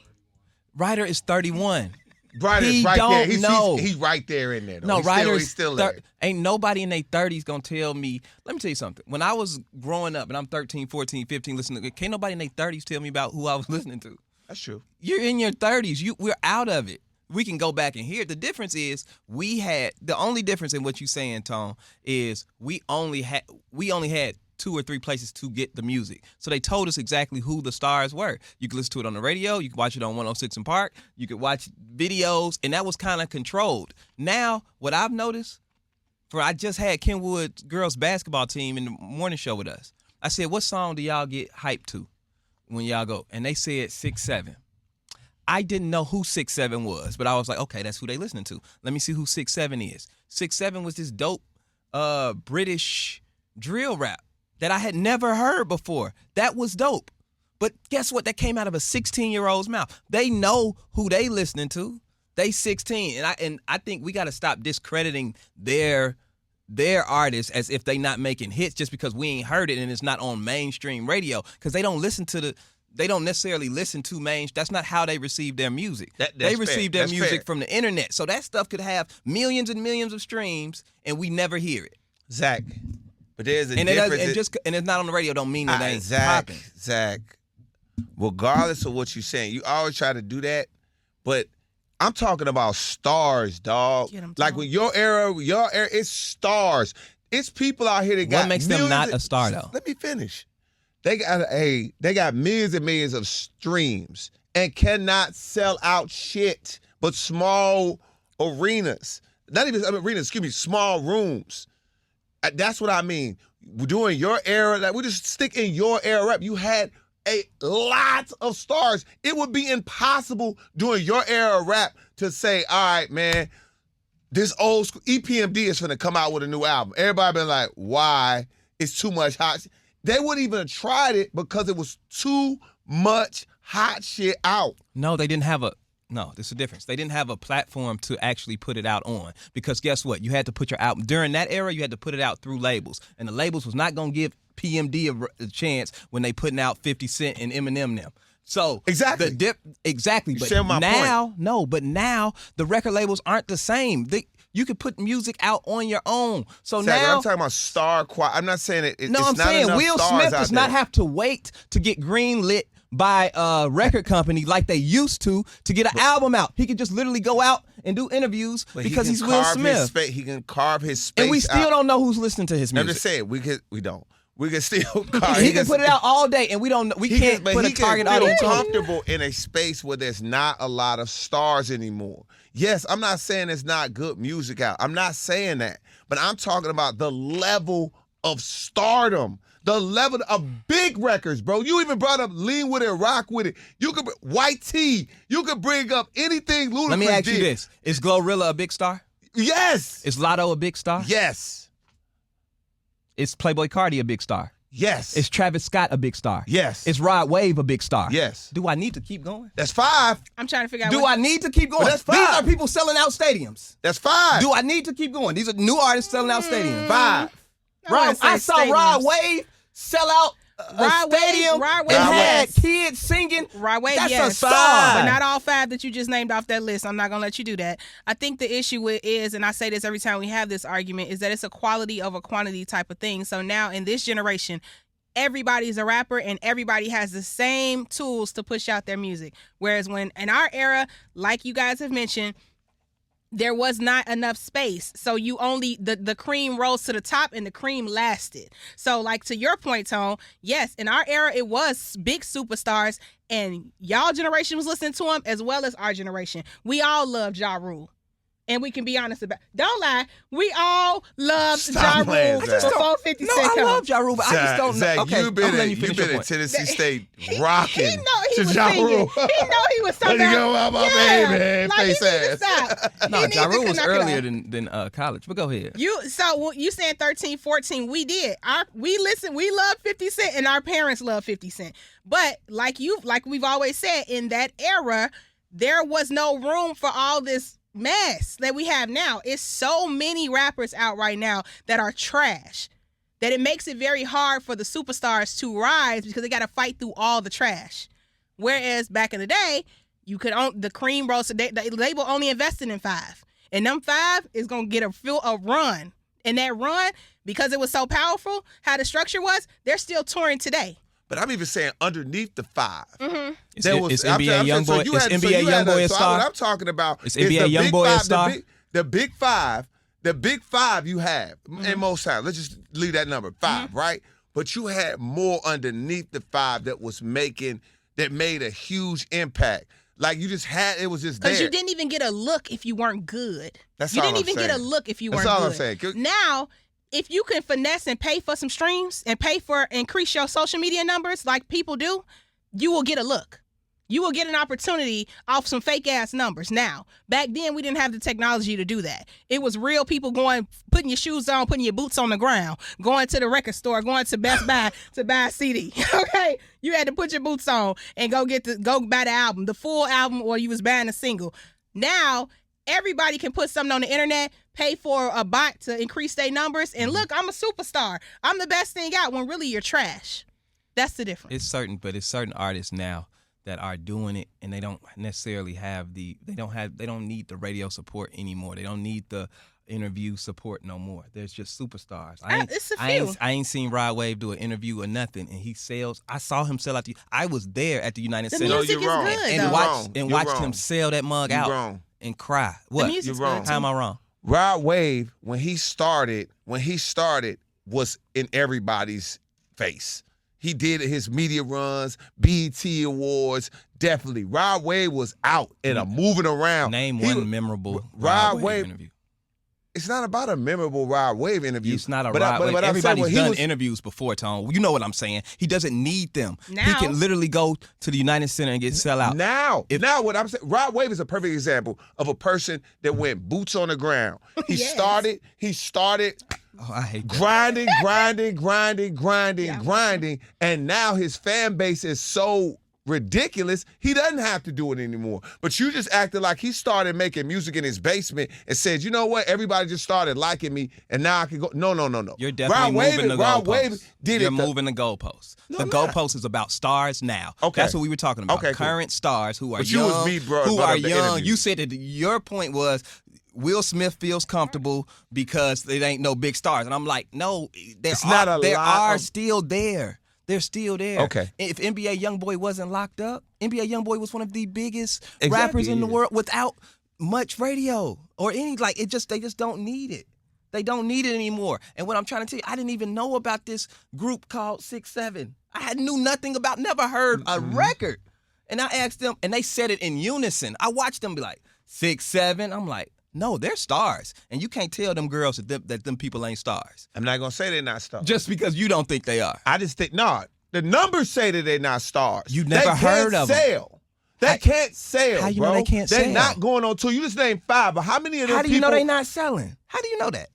Ryder is 31. Ryder's right there. Know. He's right there in there. Though. No, Ryder's still there. Ain't nobody in their 30s gonna tell me. Let me tell you something. When I was growing up and I'm 13, 14, 15 listening to, can't nobody in their 30s tell me about who I was listening to. That's true. You're in your 30s. We're out of it. We can go back and hear it. The difference is the only difference in what you're saying, Tone, is we only had 2 or 3 places to get the music. So they told us exactly who the stars were. You could listen to it on the radio. You could watch it on 106 in Park. You could watch videos, and that was kind of controlled. Now, what I've noticed, I just had Kenwood's girls basketball team in the morning show with us. I said, what song do y'all get hyped to when y'all go? And they said 6-7. I didn't know who 6-7 was, but I was like, okay, that's who they listening to. Let me see who 6-7 is. 6-7 was this dope British drill rap that I had never heard before. That was dope. But guess what? That came out of a 16-year-old's mouth. They know who they listening to. They 16. And I think we got to stop discrediting their artists as if they not making hits just because we ain't heard it and it's not on mainstream radio, because they don't necessarily listen to that's not how they receive their music. They receive their music from the internet. So that stuff could have millions and millions of streams and we never hear it. Zach, but there's a difference. And it's not on the radio don't mean that it ain't popping. Zach, regardless of what you're saying, you always try to do that, but I'm talking about stars, dog. Like when your era, it's stars. It's people out here that got what makes them not a star though? Let me finish. They got millions and millions of streams and cannot sell out shit but small arenas. Small rooms. That's what I mean. During your era, like we just stick in your era rap, you had a lot of stars. It would be impossible during your era rap to say, all right, man, this old school EPMD is finna come out with a new album. Everybody been like, why? It's too much hot shit. They wouldn't even have tried it because it was too much hot shit out. No, they didn't have there's a difference. They didn't have a platform to actually put it out on, because guess what? You had to put your album, during that era, you had to put it out through labels. And the labels was not going to give PMD a chance when they putting out 50 Cent and Eminem them. So exactly. But now the record labels aren't the same. You could put music out on your own. So now I'm talking about star quality. I'm not saying it. No, I'm saying Will Smith does not have to wait to get greenlit by a record company like they used to get an album out. He could just literally go out and do interviews because he's Will Smith. He can carve his space. And we still don't know who's listening to his music. I'm just saying we don't. We can still carve. He can put it out all day, and we can't put a target audience. He's comfortable in a space where there's not a lot of stars anymore. Yes, I'm not saying there's not good music out. I'm not saying that. But I'm talking about the level of stardom. The level of big records, bro. You even brought up Lean With It, Rock With It. You could White Tee. You could bring up anything Ludacris. Let me ask you this. Is Glorilla a big star? Yes. Is Lotto a big star? Yes. Is Playboy Cardi a big star? Yes. Is Travis Scott a big star? Yes. Is Rod Wave a big star? Yes. Do I need to keep going? That's 5. I'm trying to figure out. Do I need to keep going? That's 5. These are people selling out stadiums. That's 5. Do I need to keep going? These are new artists selling out stadiums. 5. I saw Rod Wave sell out a stadium Rod Wave, and had yes. kids singing. Rod Wave, That's yes. a star. But not all 5 that you just named off that list. I'm not going to let you do that. I think the issue is, and I say this every time we have this argument, is that it's a quality over quantity type of thing. So now in this generation, everybody's a rapper and everybody has the same tools to push out their music. Whereas when in our era, like you guys have mentioned, there was not enough space. So you only, the cream rose to the top and the cream lasted. So like to your point, Tone, yes, in our era, it was big superstars and y'all generation was listening to them as well as our generation. We all loved Ja Rule. And we can be honest about it. Don't lie. We all loved Ja Rule before 50 Cent I come. love Ja Rule, but I just don't Zach, know. Okay, you've been you in Tennessee State rocking He know he to was Ja singing. Rule. He know he was something. Let it go out my baby, like, face he need to ass. stop. No, He need Ja to Rule was knock it earlier off. than college, but go ahead. You saying 13, 14, we did. We love 50 Cent and our parents love 50 Cent. But like we've always said, in that era, there was no room for all this mess that we have now. It's so many rappers out right now that are trash that it makes it very hard for the superstars to rise because they got to fight through all the trash. Whereas back in the day, you could own the cream roast. The label only invested in 5, and them 5 is gonna get a run. And that run, because it was so powerful, how the structure was, they're still touring today. But I'm even saying underneath the 5. Mm-hmm. Is NBA Youngboy a star? What I'm talking about is NBA Youngboy a star? The big 5 you have, and most times, let's just leave that number, 5, right? But you had more underneath the 5 that made a huge impact. Like you just had, it was just there. Because you didn't even get a look if you weren't good. That's you all didn't I'm even saying. get a look if you weren't That's all good. I'm saying. Now, if you can finesse and pay for some streams and increase your social media numbers like people do, you will get a look. You will get an opportunity off some fake ass numbers. Now, back then we didn't have the technology to do that. It was real people putting your shoes on, putting your boots on the ground, going to the record store, going to Best Buy to buy a CD. Okay, you had to put your boots on and go buy the album, the full album, or you was buying a single. Now everybody can put something on the internet, pay for a bot to increase their numbers, and look, I'm a superstar. I'm the best thing out when really you're trash. That's the difference. It's certain artists now that are doing it, and they don't necessarily have they don't need the radio support anymore. They don't need the interview support no more. There's just superstars. I ain't seen Rod Wave do an interview or nothing, and he sells. I saw him sell out I was there at the United Center. The music is good, and watched him sell that mug out and cry. What? You're wrong. How am I wrong? Rod Wave, when he started, was in everybody's face. He did his media runs, BET Awards, definitely. Rod Wave was out and moving around. Name one memorable Rod Wave interview. It's not about a memorable Rod Wave interview. It's not a Rod Wave. Everybody's done interviews before, Tone. You know what I'm saying. He doesn't need them. Now, he can literally go to the United Center and sell out. Now what I'm saying, Rod Wave is a perfect example of a person that went boots on the ground. He started I hate that. grinding, and now his fan base is so ridiculous, he doesn't have to do it anymore. But you just acted like he started making music in his basement and said, you know what, everybody just started liking me, and now I can go. No. You're definitely moving the goalposts. Rod Wave did You're moving the goalposts. The goalpost is about stars now. Okay. That's what we were talking about. Okay, current stars who are but young. You was me, bro, who are the young. interview. You said that your point was Will Smith feels comfortable because it ain't no big stars. And I'm like, no, there are still there. They're still there. Okay. If NBA Youngboy wasn't locked up, NBA Youngboy was one of the biggest rappers in the world without much radio or any, they just don't need it. They don't need it anymore. And what I'm trying to tell you, I didn't even know about this group called 6'7". I knew nothing about, never heard a record. And I asked them, and they said it in unison. I watched them be like, 6'7". I'm like, no, they're stars. And you can't tell them girls that them people ain't stars. I'm not going to say they're not stars. Just because you don't think they are. I just think, the numbers say that they're not stars. You never heard of them. They can't sell, How you bro. know they can't sell? They're not going on tour. You just named 5, but how many of them How do you know they not selling? How do you know that?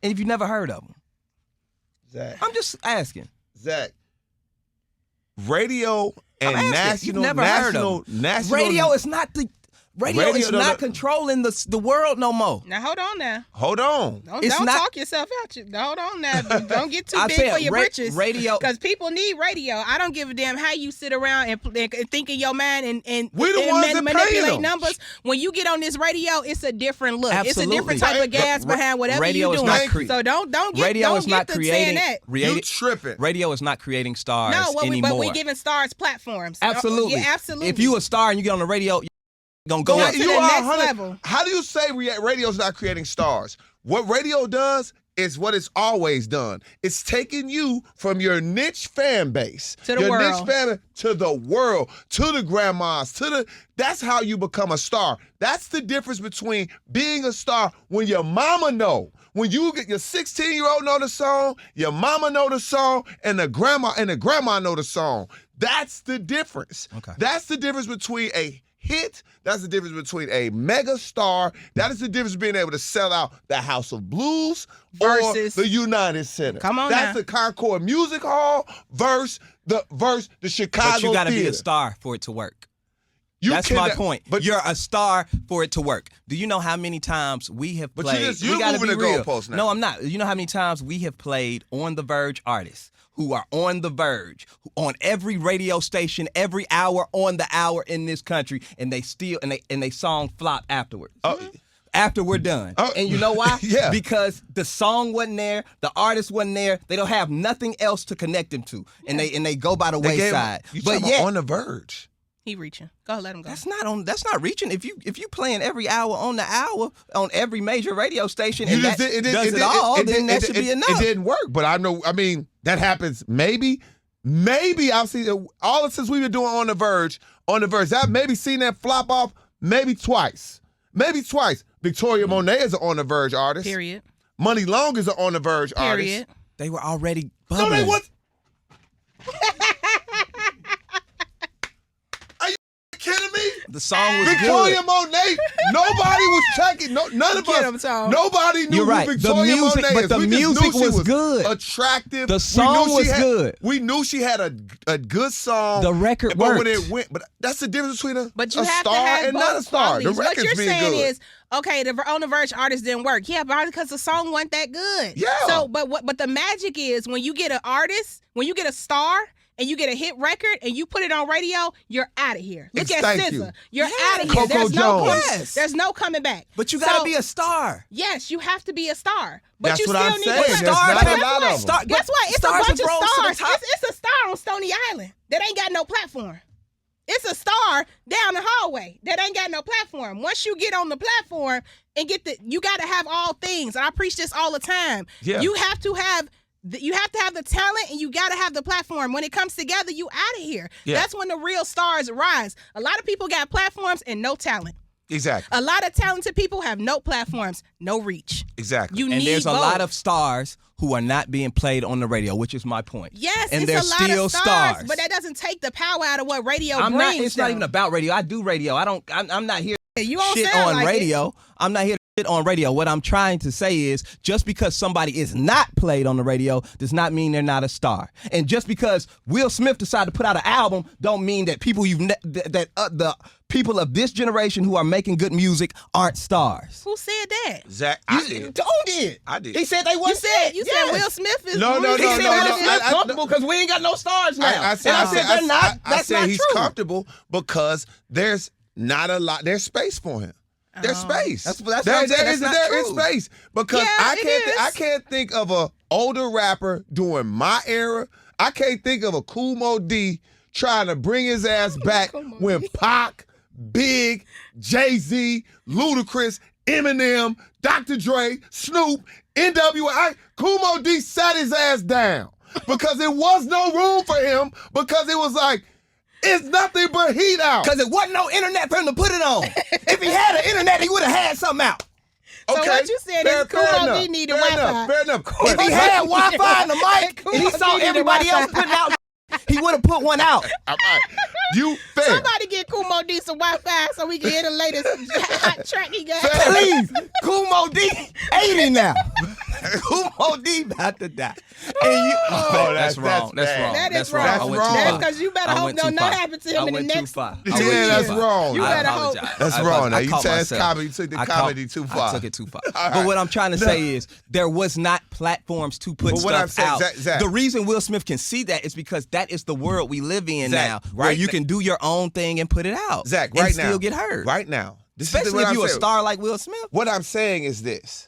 And if you never heard of them? Zach. I'm just asking. Zach, radio and national, You've never heard of national. Radio is not the. Radio is not controlling the world no more. Now hold on now. Hold on. Don't talk yourself out. Hold on now. Don't get too big for your britches. Radio, because people need radio. I don't give a damn how you sit around and think in your mind and we the ones that manipulate numbers. When you get on this radio, it's a different look. Absolutely. It's a different type of gas behind whatever radio you're doing. So don't get saying that. You tripping. Radio is not creating stars anymore. But we giving stars platforms. Absolutely. Yeah, absolutely. If you a star and you get on the radio, gonna go up to the next level. How do you say radio's not creating stars? What radio does is what it's always done. It's taking you from your niche fan base to the world, niche fan base, to the world, to the grandmas, that's how you become a star. That's the difference between being a star when your mama know. When you get your 16-year-old know the song, your mama know the song, and the grandma know the song. That's the difference. Okay. That's the difference between a hit. That's the difference between a mega star. That is the difference being able to sell out the House of Blues versus or the United Center. Come on, that's now. the Concord Music Hall versus the Chicago. But you got to be Theater. a star for it to work. That's my point. But you're a star for it to work. Do you know how many times we have played? But you're moving the goalpost now. No, I'm not. You know how many times we have played On the Verge artists who are on the verge, on every radio station, every hour on the hour in this country, and they still and they song flop afterwards. After we're done. And you know why? Yeah. Because the song wasn't there, the artist wasn't there, they don't have nothing else to connect them to. And they go by the wayside. But yet, On the Verge. He reaching. Go, let him go. That's not reaching. If you playing every hour on the hour on every major radio station and that does it all, then that should be enough. It didn't work, but I mean, that happens maybe I've seen all since we've been doing On the Verge, I've maybe seen that flop off maybe twice. Victoria Monet is an On the Verge artist. Period. Money Long is an On the Verge artist. Period. They were already bubbling. No, they was. Kidding me? The song was Victoria good. Monet. Nobody was checking. None of us. Nobody knew who Victoria Monet is. But the music was good. Attractive. The song was good. We knew she had a good song. The record but worked. When it went, but that's the difference between a star and not a star. The record's what you're being saying good. is, okay, the On the Verge artist didn't work. Yeah, but because the song wasn't that good. Yeah. So, but the magic is when you get an artist, when you get a star, and you get a hit record and you put it on radio, you're out of here. Look at SZA. You're out of here. There's no coming back. But you got to be a star. Yes, you have to be a star. But That's you what still I'm need saying. a There's not a lot of them. Guess what? It's a bunch of stars. To It's a star on Stony Island that ain't got no platform. It's a star down the hallway that ain't got no platform. Once you get on the platform and you got to have all things. And I preach this all the time. Yeah. You have to have the talent and you got to have the platform. When it comes together, you out of here. Yeah. That's when the real stars rise. A lot of people got platforms and no talent. Exactly. A lot of talented people have no platforms, no reach. Exactly. You and need there's both. a lot of stars who are not being played on the radio, which is my point. Yes, and it's they're a lot still of stars, but that doesn't take the power out of what radio brings. It's not even about radio. I do radio. I'm not here to you don't shit sound on like radio. I'm not here to shit on radio. What I'm trying to say is just because somebody is not played on the radio does not mean they're not a star. And just because Will Smith decided to put out an album don't mean that the people of this generation who are making good music aren't stars. Who said that? Zach, I did. He said they wasn't. You said Will Smith is. No. He said that he's comfortable because we ain't got no stars now. I said That's not he's true. comfortable because there's not a lot. There's space for him. There's space. That's what I'm saying. There is space because I can't think of a older rapper during my era. I can't think of a Kool Moe Dee trying to bring his ass back when Pac, Big, Jay-Z, Ludacris, Eminem, Dr. Dre, Snoop, NWA, Kool Moe Dee sat his ass down because there was no room for him because it was like, it's nothing but heat out. Because there wasn't no internet for him to put it on. If he had an internet, he would have had something out. So what you saying is Kool Moe Dee needed Wi-Fi. Fair enough. If he had Wi-Fi and the mic, and he saw everybody else putting out, He would have put one out. You fair. Somebody get Kumo D some Wi-Fi so we can hear the latest hot track he got. Please, Kumo D 80 now. Kumo D about to die. And you, that's wrong. That's wrong. That That's is wrong. wrong. I went too That's far. because you better I hope went no too nothing far. happens to him I in the went too next far. 2 I went years. too that's far. wrong. You I better hope. apologize. That's I wrong. Now, I you caught said it's myself. comedy. You took the comedy too far. I took it too far. But what I'm trying to say is there was not platforms to put But what I'm stuff saying, out. Zach, The reason Will Smith can see that is because that is the world we live in Zach, now, where right you now- can do your own thing and put it out. Zach, and right now. still get heard. Right now. This Especially is what if I'm you're a saying. star like Will Smith. What I'm saying is this.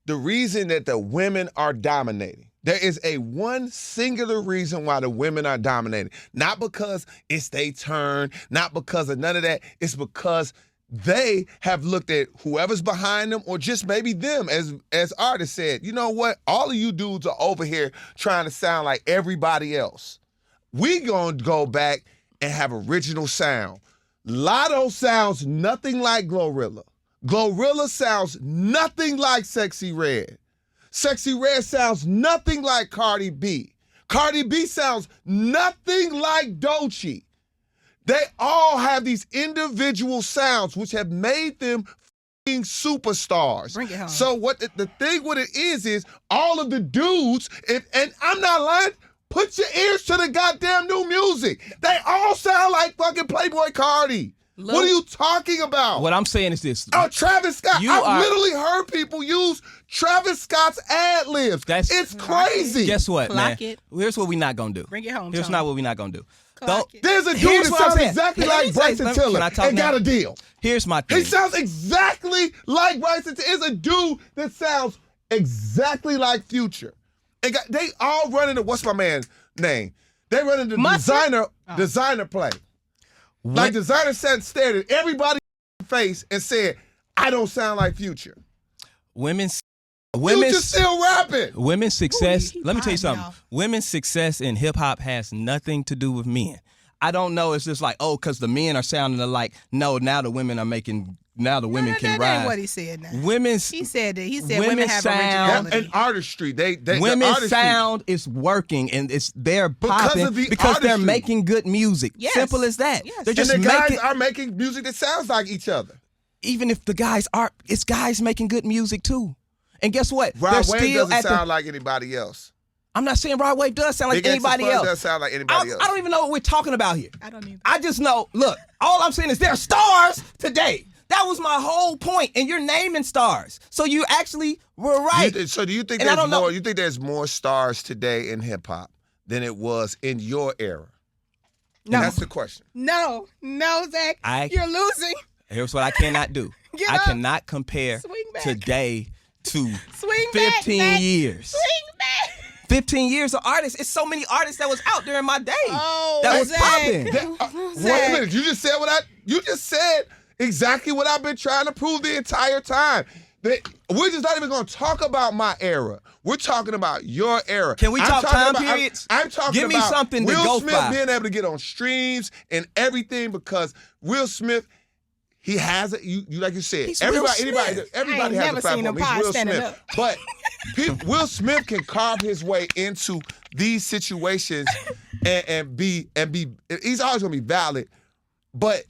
The reason that the women are dominating, there is a one singular reason why the women are dominating. Not because it's their turn, not because of none of that. It's because they have looked at whoever's behind them or just maybe them, as artists said, you know what? All of you dudes are over here trying to sound like everybody else. We gonna go back and have original sound. Lotto sounds nothing like Glorilla. Glorilla sounds nothing like Sexy Red. Sexy Red sounds nothing like Cardi B. Cardi B sounds nothing like Doechii. They all have these individual sounds which have made them f***ing superstars. Bring it home. So what the thing with it is all of the dudes, and I'm not lying, put your ears to the goddamn new music. They all sound like fucking Playboy Cardi. Lil- What are you talking about? What I'm saying is this. Oh, Travis Scott. You I've are- literally heard people use Travis Scott's ad-libs. It's crazy. Guess what, Clock man? it. Here's what we're not going to do. Bring it home, Here's Tony. not what we're not going to do. Clock it. There's a dude Here's that what I'm sounds saying. exactly Let me like say- Bryson can Tiller I talk and now? got a deal. Here's my thing. He sounds exactly like Bryson Tiller. It's a dude that sounds exactly like Future. They all run into, what's my man's name? They run into Mustard? designer play. Like designer sat and stared at everybody's face and said, I don't sound like Future. Women's Future's still rapping. Women's success. he Let me tell you popping something. off. Women's success in hip hop has nothing to do with men. I don't know. It's just like, oh, because the men are sounding alike. No, now the women are making. Now the women can that ain't rise. what he said now. Women's He said that. He said women women have sound- originality. And artistry. They women's the artistry. sound is working and they're Because popping of the because they're artistry. making good music. Yes. Simple as that. Yes. They're And just the guys making. are making music that sounds like each other. Even if the guys are, it's guys making good music too. And guess what? Rod They're Wave still doesn't at sound the. like anybody else. I'm not saying Rod Wave does sound like Big Extra anybody Fun else. does sound like anybody else. I don't even know what we're talking about here. I don't either. I just know, look, all I'm saying is they're stars today. That was my whole point, and you're naming stars. So you actually were right. So do you think And I there's don't know- more? You think there's more stars today in hip hop than it was in your era? No. And that's the question. No, Zach. You're losing. Here's what I cannot do. Get I up. cannot compare Swing back. today to Swing back, 15 Zach. years. Swing back. 15 years of artists. It's so many artists that was out there in my day. Oh, that was Zach. popping. Wait a minute. You just said exactly what I've been trying to prove the entire time. That we're just not even going to talk about my era. We're talking about your era. Can we I'm talk talking time about- periods? I'm talking Give me about something to Will go Smith by. being able to get on streams and everything because Will Smith, he has it. You like you said. He's Will Everybody I has ain't a never seen platform. him He's pod Will standing Smith. up. But Will Smith can carve his way into these situations and be. He's always gonna be valid, but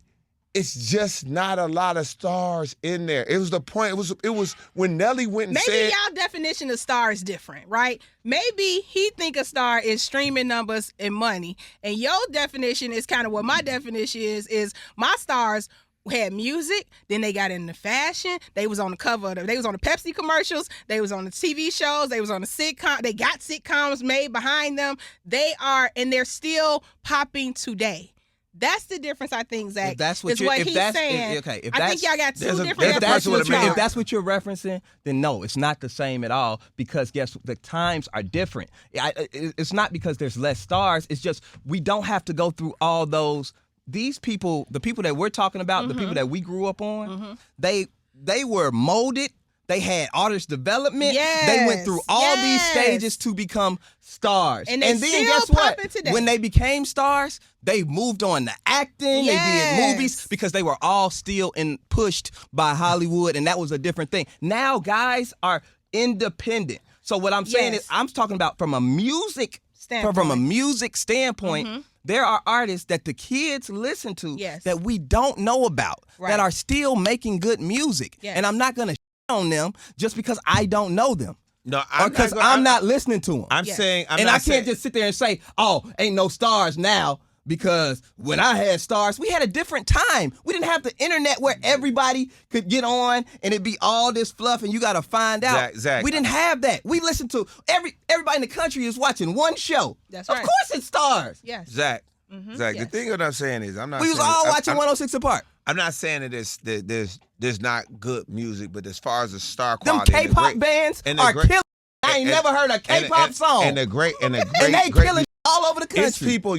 it's just not a lot of stars in there. It was the point. It was when Nelly went and Maybe said, y'all definition of star is different, right? Maybe he think a star is streaming numbers and money, and your definition is kind of what my definition is my stars had music, then they got into fashion, they was on the cover they was on the Pepsi commercials, they was on the TV shows, they was on the sitcom, they got sitcoms made behind them. They're still popping today. That's the difference, I think, Zach. If that's what is you're, what if he's that's, saying. okay, if I that's, think y'all got two there's a- different there's a definitions person with of a stars. if that's what you're referencing, then no, it's not the same at all because guess what? The times are different. It's not because there's less stars. It's just we don't have to go through all those. These people, the people that we're talking about, the people that we grew up on, they were molded. They had artist development. They went through all these stages to become stars. And they then still guess what? popping today. When they became stars, they moved on to acting. They did movies because they were all still pushed by Hollywood, and that was a different thing. Now guys are independent. So what I'm saying is I'm talking about from a music from a music standpoint, there are artists that the kids listen to that we don't know about that are still making good music. And I'm not going to shit on them just because I don't know them. No, because I'm not listening to them. I'm saying, I can't just sit there and say, oh, ain't no stars now. Because when I had stars, we had a different time. We didn't have the internet where everybody could get on and it'd be all this fluff and you got to find out. Zach, we didn't have that. We listened to everybody in the country is watching one show. That's right. Of course it's stars. Yes. Zach, the thing that I'm saying is, we was all watching 106 apart. I'm not saying that there's not good music, but as far as the star quality, them K-pop bands are killing. I ain't never heard a K-pop song. And they killing all over the country. It's people.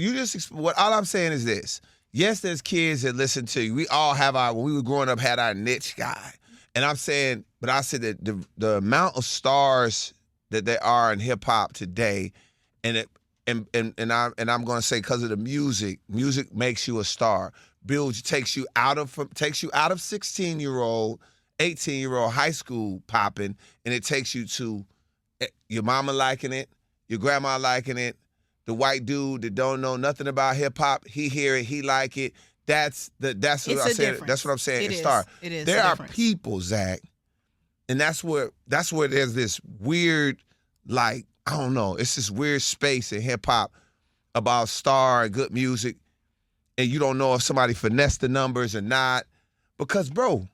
All I'm saying is this. Yes, there's kids that listen to you. We all have when we were growing up, had our niche guy. And I'm saying, but I said that the amount of stars that there are in hip hop today, and I'm going to say because of the music makes you a star. Takes you out of 16-year-old, 18-year-old high school popping, and it takes you to your mama liking it, your grandma liking it, the white dude that don't know nothing about hip hop, he hear it, he like it. That's what I said. That's what I'm saying. It is. There are people, Zach, and that's where there's this weird, like, I don't know, it's this weird space in hip hop about star and good music, and you don't know if somebody finessed the numbers or not. Because, bro,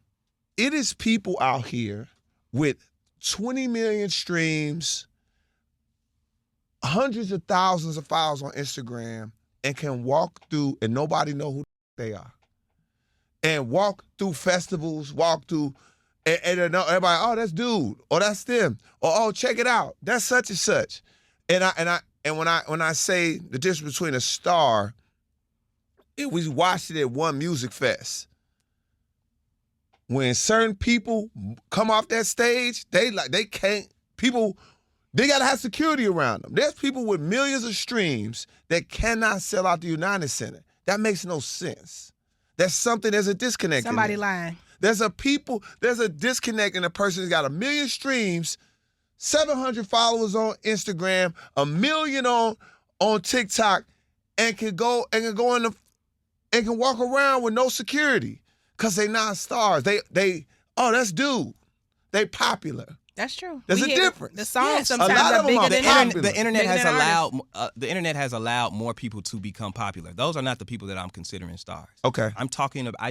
it is people out here with 20 million streams, hundreds of thousands of followers on Instagram, and can walk through and nobody know who they are. And walk through festivals, and everybody, oh, that's dude, or that's them, or oh, check it out, that's such and such. And when I say the difference between a star, we watched it at one music fest. When certain people come off that stage, they gotta have security around them. There's people with millions of streams that cannot sell out the United Center. That makes no sense. There's a disconnect. Somebody lying. There's a disconnect in a person who's got 1 million streams, 700 followers on Instagram, 1 million on TikTok, and can walk around with no security. Because they not stars. That's dude. They popular. That's true. There's a difference. The songs sometimes are bigger than the internet has allowed more people to become popular. Those are not the people that I'm considering stars. Okay. I'm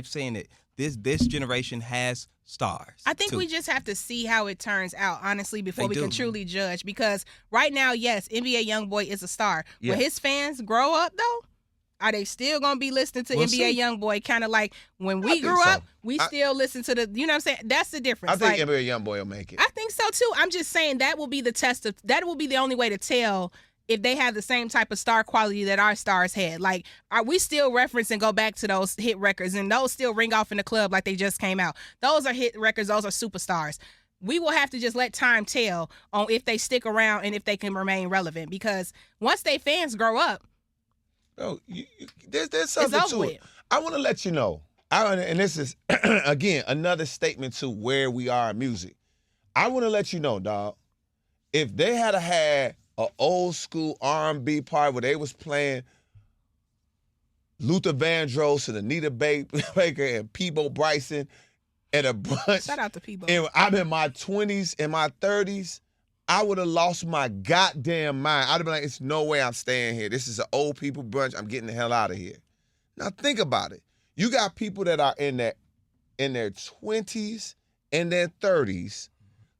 saying that this generation has stars. I think we just have to see how it turns out, honestly, before we can truly judge. Because right now, yes, NBA YoungBoy is a star. Yeah. When his fans grow up, though, are they still going to be listening to NBA YoungBoy? Kind of like when we grew up, we still listen to the, you know what I'm saying? That's the difference. I think NBA YoungBoy will make it. I think so too. I'm just saying that will be the test that will be the only way to tell if they have the same type of star quality that our stars had. Like, are we still reference and go back to those hit records and those still ring off in the club like they just came out? Those are hit records. Those are superstars. We will have to just let time tell on if they stick around and if they can remain relevant, because once they fans grow up, no, there's something to it. I want to let you know, and this is, again, another statement to where we are in music. I want to let you know, dog, if they had an old school R&B party where they was playing Luther Vandross and Anita Baker and Peebo Bryson at a brunch. Shout out to Peebo. And I'm in my 20s and my 30s. I would have lost my goddamn mind. I'd have been like, it's no way I'm staying here. This is an old people brunch. I'm getting the hell out of here. Now think about it. You got people that are in their 20s and their 30s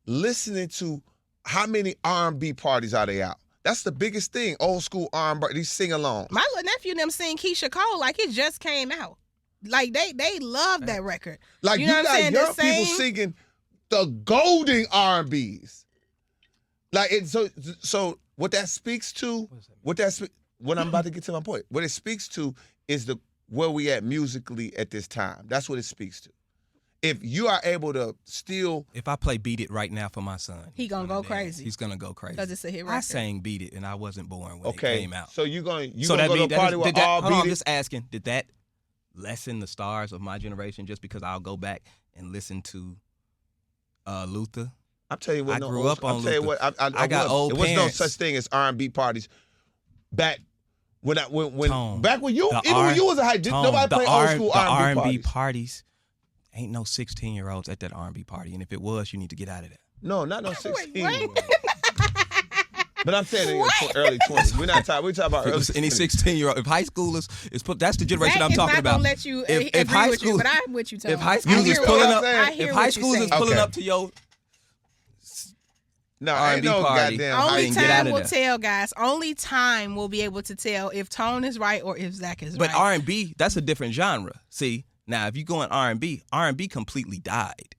listening to how many R&B parties are they out? That's the biggest thing. Old school R&B, these sing-alongs. My little nephew and them sing Keisha Cole like it just came out. Like they love that record. Like you got young people singing the golden R&Bs. Like it, so what that speaks to, what I'm about to get to my point. What it speaks to is where we at musically at this time. That's what it speaks to. If you are able to still, if I play "Beat It" right now for my son, he gonna go crazy. He's gonna go crazy because it's a hit record. I sang "Beat It" and I wasn't born when it came out. So you gonna go to a party with all Hold on, Beat I'm It? just asking. Did that lessen the stars of my generation just because I'll go back and listen to Luther? I'll tell you what. I grew up on Luther. I got old parents. There was no such thing as R&B parties. back when Tone, back when you the even R- when you was a high, Tone, nobody the played R- old school the R&B parties. parties. Ain't no 16-year-olds at that R&B party, and if it was, you need to get out of there. No, not no 16. what? But I'm saying in your early 20s. We're talking about early Any 20s. 16-year-old, if high schoolers is put, that's the generation Zach I'm talking is not about. gonna let you If agree high with you, school- but I'm with you, Tone. If high I schoolers hear is what pulling you're up, saying. I hear if what high you're schoolers is saying. pulling Okay. up to your No, R&B ain't no party. goddamn Only Get out time of will there. tell, guys. Only time will be able to tell if Tone is right or if Zach is But right. R&B, that's a different genre. See, now if you go in R&B completely died.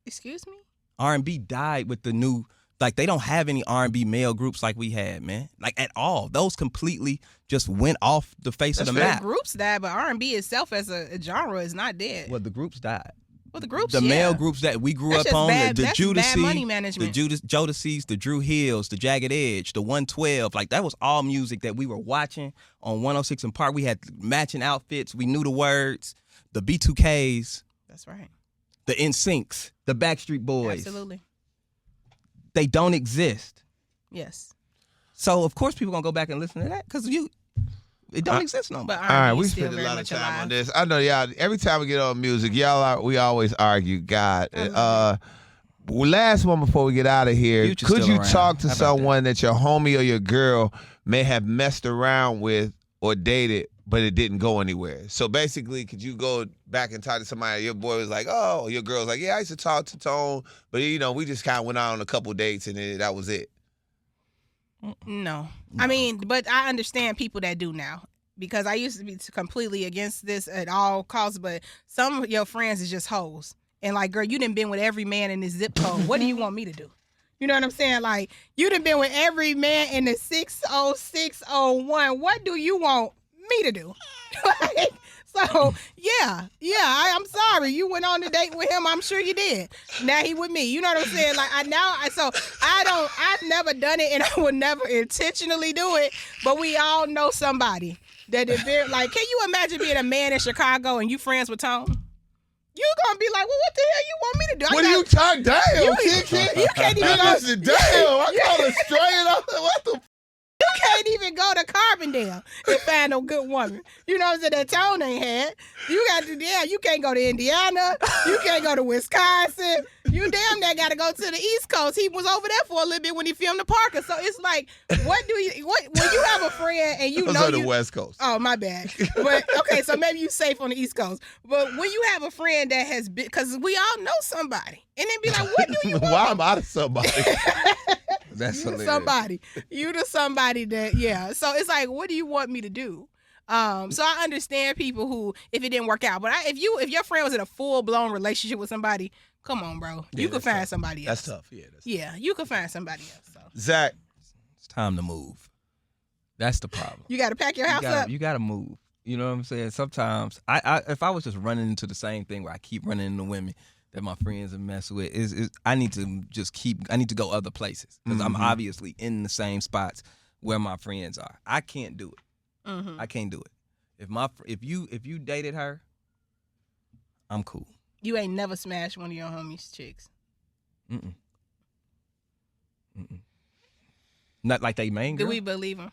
Excuse me? R&B died with the new, like they don't have any R&B male groups like we had, man. Like at all. Those completely just went off the face of the The map. groups died, but R&B itself as a genre is not dead. Well, the groups died. Well, the groups, The yeah. male groups that we grew That's up just on, bad- the that's bad Jodeci, money management. the Jodeci's, the Drew Hills, the Jagged Edge, the 112, like that was all music that we were watching on 106 and Park. We had matching outfits, we knew the words, the B2Ks, That's right. the NSYNCs, the Backstreet Boys. Absolutely. They don't exist. Yes. So of course people gonna go back and listen to that because it don't exist no more. But All R&B right, is we still spent a very lot of much time alive. on this. I know y'all. Every time we get on music, we always argue. God, last one before we get out of here. Future's Could still you around. talk to How about someone that your homie or your girl may have messed around with or dated, but it didn't go anywhere? So basically, could you go back and talk to somebody? Your boy was like, "Oh," your girl's like, "Yeah, I used to talk to Tone, but we just kind of went out on a couple dates and that was it." No. I mean, but I understand people that do now. Because I used to be completely against this at all costs, but some of your friends is just hoes. And like, girl, you done been with every man in this zip code. What do you want me to do? You know what I'm saying? Like, you done been with every man in the 60601. What do you want me to do? Like, so, yeah, I'm sorry. You went on a date with him. I'm sure you did. Now he with me. You know what I'm saying? Like, I've never done it and I would never intentionally do it, but we all know somebody that is very, like, can you imagine being a man in Chicago and you friends with Tone? You gonna be like, well, what the hell you want me to do? What do you talk down, KeKe? You can't even go. Listen, damn, I call it straight up. What the? You can't even go to Carbondale and find no good woman. You know what I'm saying? That Tone ain't had. You can't go to Indiana. You can't go to Wisconsin. You damn near got to go to the East Coast. He was over there for a little bit when he filmed the Parker. So it's like, when you have a friend and you Those know are the you. West Coast. Oh, my bad. But okay, so maybe you safe on the East Coast. But when you have a friend that has been, because we all know somebody, and then be like, what do you want? Why am I to somebody? That's You hilarious. somebody. You to somebody that, yeah. So it's like, what do you want me to do? So I understand people who, if it didn't work out, but if your friend was in a full blown relationship with somebody, come on, bro, you could find somebody else. That's tough. Yeah. Yeah, you could find somebody else. So Zach, It's time to move. That's the problem. you got to pack your house up. You gotta move. You know what I'm saying? Sometimes if I was just running into the same thing where I keep running into women that my friends have messed with, I need to go other places because I'm obviously in the same spots where my friends are. I can't do it. I can't do it. If you dated her, I'm cool. You ain't never smashed one of your homies' chicks. Not like they main girl. Do we believe him?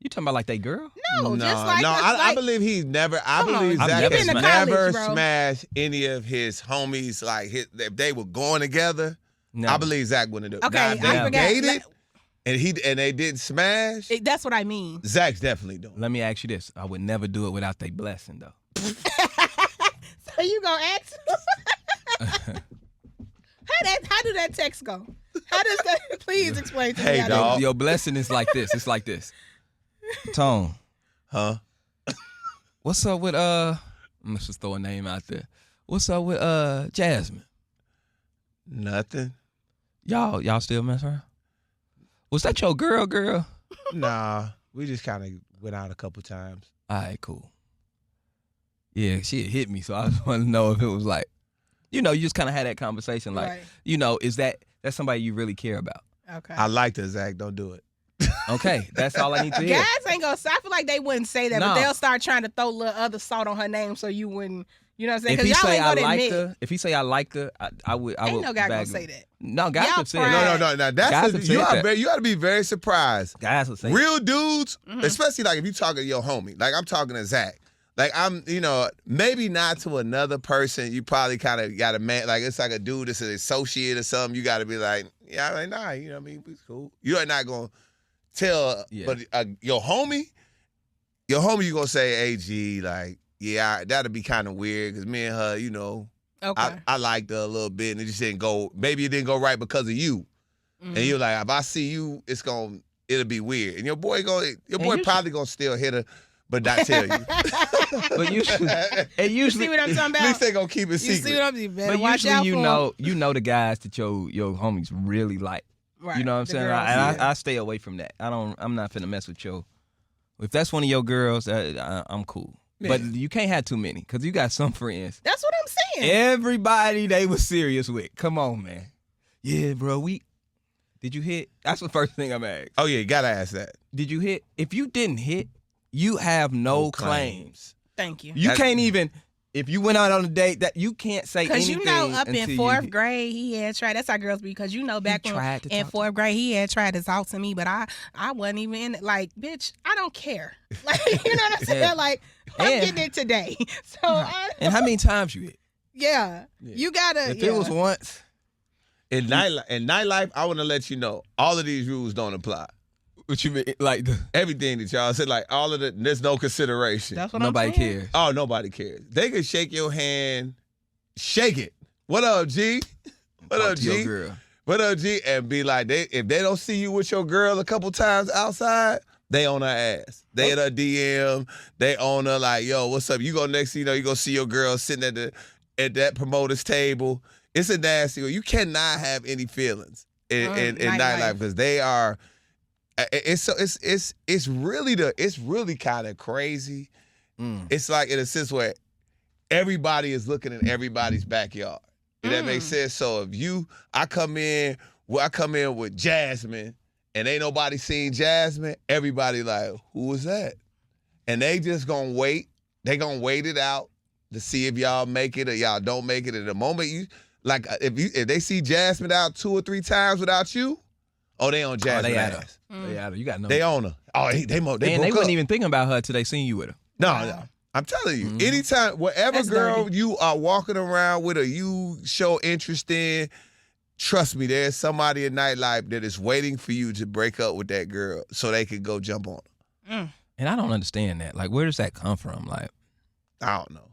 You talking about like they girl? No, just like I believe he's never. I Come on, believe I've Zach never has been to never college, bro. smashed any of his homies. Like if they were going together, No. I believe Zach wouldn't do it. Okay, Now, if I they forgot. dated and they didn't smash. That's what I mean. Zach's definitely doing it. Let me ask you this: I would never do it without their blessing, though. So you gonna ask? How do that text go? How does that? Please explain to me. Hey, how dog. that- Your blessing is like this. It's like this. Tone, Huh? what's up with let's just throw a name out there. What's up with Jasmine? Nothing. Y'all still mess around? Was that your girl? Nah, we just kind of went out a couple times. All right, cool. Yeah, she had hit me, so I just wanted to know if it was like, you just kind of had that conversation, like, Right. Is that's somebody you really care about? Okay. I liked her, Zach. Don't do it. Okay, that's all I need to hear. Guys ain't gonna. I feel like they wouldn't say that, No. but they'll start trying to throw little other salt on her name so you wouldn't You know what I'm saying? If he Because y'all say ain't I gonna liked admit. her, if he say I liked her, I would. Ain't no guy gonna bag say him. that. No, guys Y'all have said pride. that. No. Now Guys have said that. you gotta be very surprised. Guys will say Real dudes, Mm-hmm. especially like if you talking to your homie, like I'm talking to Zach. Like I'm, maybe not to another person. You probably kind of got a man, like it's like a dude that's an associate or something. You got to be like, yeah, I'm like, nah, you know what I mean? It's cool. You're not gonna tell, but your homie, you gonna say, hey, G, like, yeah, that'd be kind of weird because me and her, Okay. I liked her a little bit and it just didn't go. Maybe it didn't go right because of you. Mm-hmm. And you're like, if I see you, it'll be weird. And your boy probably gonna still hit her. But not tell you. But usually, and usually, see what I'm talking about? At least they gonna keep it secret. You see what I'm saying? Better but watch usually out for you know the guys that your homies really like. Right. You know what I'm The saying? girls, I stay away from that. I'm not finna mess with your. If that's one of your girls, I'm cool. Yeah. But you can't have too many because you got some friends. That's what I'm saying. Everybody they was serious with. Come on, man. Yeah, bro. Did you hit? That's the first thing I'm asking. Oh yeah, you gotta ask that. Did you hit? If you didn't hit, you have no claims. Thank you. You can't even. If you went out on a date, that you can't say anything. Because up in until fourth you, grade, he had tried. That's how girls be. Because back tried to in talk fourth grade, he had tried to talk to me, but I wasn't even in it. Like, bitch, I don't care. Like, you know what I'm saying? Yeah. Like, I'm getting it today. So, And how many times you hit? yeah, you gotta. If it was once, In nightlife, I want to let you know all of these rules don't apply. what you mean? Like Everything that y'all said, like all of there's no consideration. That's what nobody I'm saying. cares. Oh, nobody cares. They can shake your hand, shake it. What up, G? What Talk up, to your G? girl. What up, G? And be like, if they don't see you with your girl a couple times outside, they on her ass. They in her DM. They on her like, yo, what's up? You go next, you go see your girl sitting at that promoter's table. It's a nasty one. You cannot have any feelings in nightlife because they are. It's really kind of crazy. It's like in a sense where everybody is looking in everybody's backyard. If that makes sense. So if I come in with Jasmine and ain't nobody seen Jasmine, everybody like, who was that? And they just gonna wait. They gonna wait it out to see if y'all make it or y'all don't make it. At the moment if they see Jasmine out 2 or 3 times without you, they on Jasmine ass. They at her. You got no. They own her. Oh, they wasn't even thinking about her till they seen you with her. No. I'm telling you, anytime, whatever That's girl dirty. you are walking around with or you show interest in, trust me, there's somebody in nightlife that is waiting for you to break up with that girl so they can go jump on her. And I don't understand that. Like, where does that come from? Like, I don't know.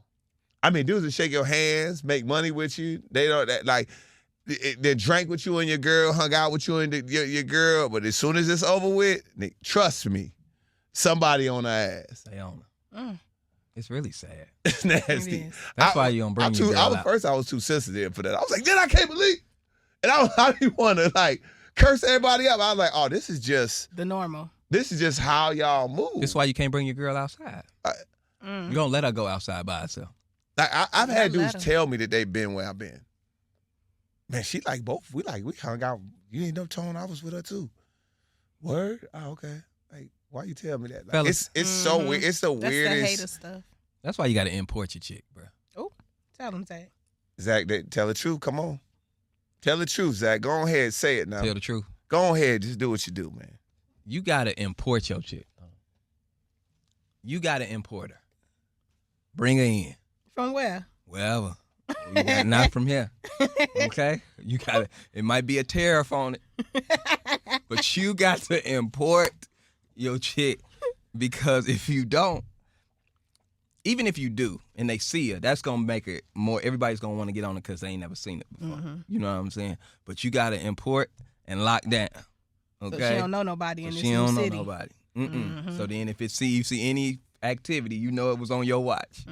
I mean, dudes that shake your hands, make money with you. They don't they drank with you and your girl, hung out with you and your girl, but as soon as it's over with, trust me, somebody on her ass. they own her. It's really sad. It's nasty. It is. That's why you don't bring your girl out. First, I was too sensitive for that. I was like, then I can't believe. And I didn't want to curse everybody up. I was like, oh, this is just The normal. how y'all move. That's why you can't bring your girl outside. You don't let her go outside by herself. Like I've had Don't let dudes them. tell me that they've been where I've been. Man, she like both. We hung out. You ain't no tone. I was with her too. Word? Oh, okay. Like, why you tell me that? Like, Fellas. it's so weird. It's the That's the weirdest. hater stuff. That's why you got to import your chick, bro. Oh, tell them that. Zach, tell the truth. Come on. Tell the truth, Zach. Go ahead, say it now. Tell the truth. Go ahead, just do what you do, man. You got to import your chick. You got to import her. Bring her in. From where? Wherever. You got not from here. Okay? You got to, it might be a tariff on it. But you got to import your chick because if you don't, even if you do and they see her, that's going to make it more, everybody's going to want to get on it because they ain't never seen it before. You know what I'm saying? But you got to import and lock down. Okay? So she don't know nobody in this She new don't know city. nobody. So then if you see any activity, you know it was on your watch.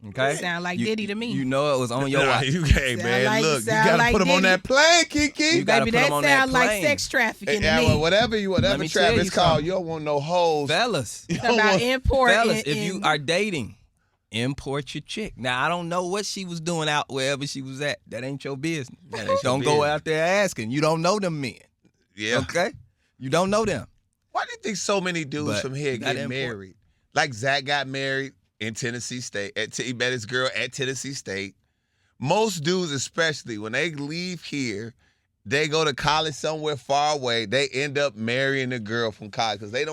Okay? Sound like You- Diddy to me. You know it was on your watch. You can't, Sound man. like- Look, you sound gotta like put them on Diddy. that plane, KeKe. You gotta Baby, put 'em that on that sound like plane. sex trafficking Yeah, to well, me. whatever me tell trap you is called, something. you don't want no hoes. Fellas, You don't About want- import. fellas, and- if you and- are dating, import your chick. Now, I don't know what she was doing out wherever she was at. That ain't your business. ain't your Don't go business. out there asking. You don't know them men. Yeah. Okay? You don't know them. Why do you think so many dudes But from here you gotta get import. married? Like Zach got married. in Tennessee State. He met his girl at Tennessee State. Most dudes, especially, when they leave here, they go to college somewhere far away. They end up marrying a girl from college because they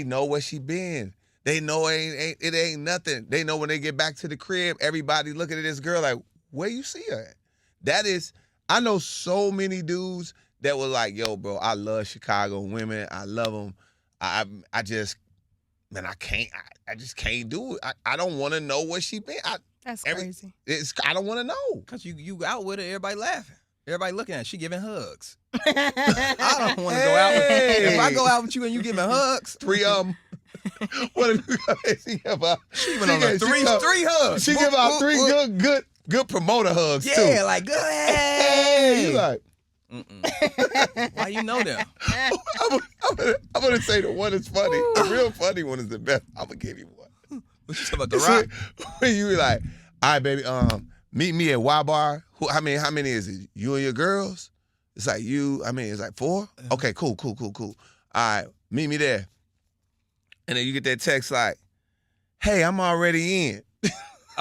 know where she been. They know it ain't nothing. They know when they get back to the crib, everybody looking at this girl like, where you see her at? That is, I know so many dudes that were like, yo, bro, I love Chicago women. I love them. I just can't do it. I don't want to know where she been. That's crazy. I don't want to know. Because you out with her, everybody laughing. Everybody looking at her. She giving hugs. I don't want to go out with her. If I go out with you and you giving hugs. 3 of them. What if she give out? She went on three hugs. She give out 3 good promoter hugs, too. Yeah, like, good. Hey! You like, why you know them? I'm gonna say the one that's funny. The real funny one is the best. I'm gonna give you one. What you talking about, The Rock? When you be like, all right, baby, meet me at Y Bar. How many is it? You and your girls? It's like it's like 4? Okay, cool. All right, meet me there. And then you get that text like, hey, I'm already in.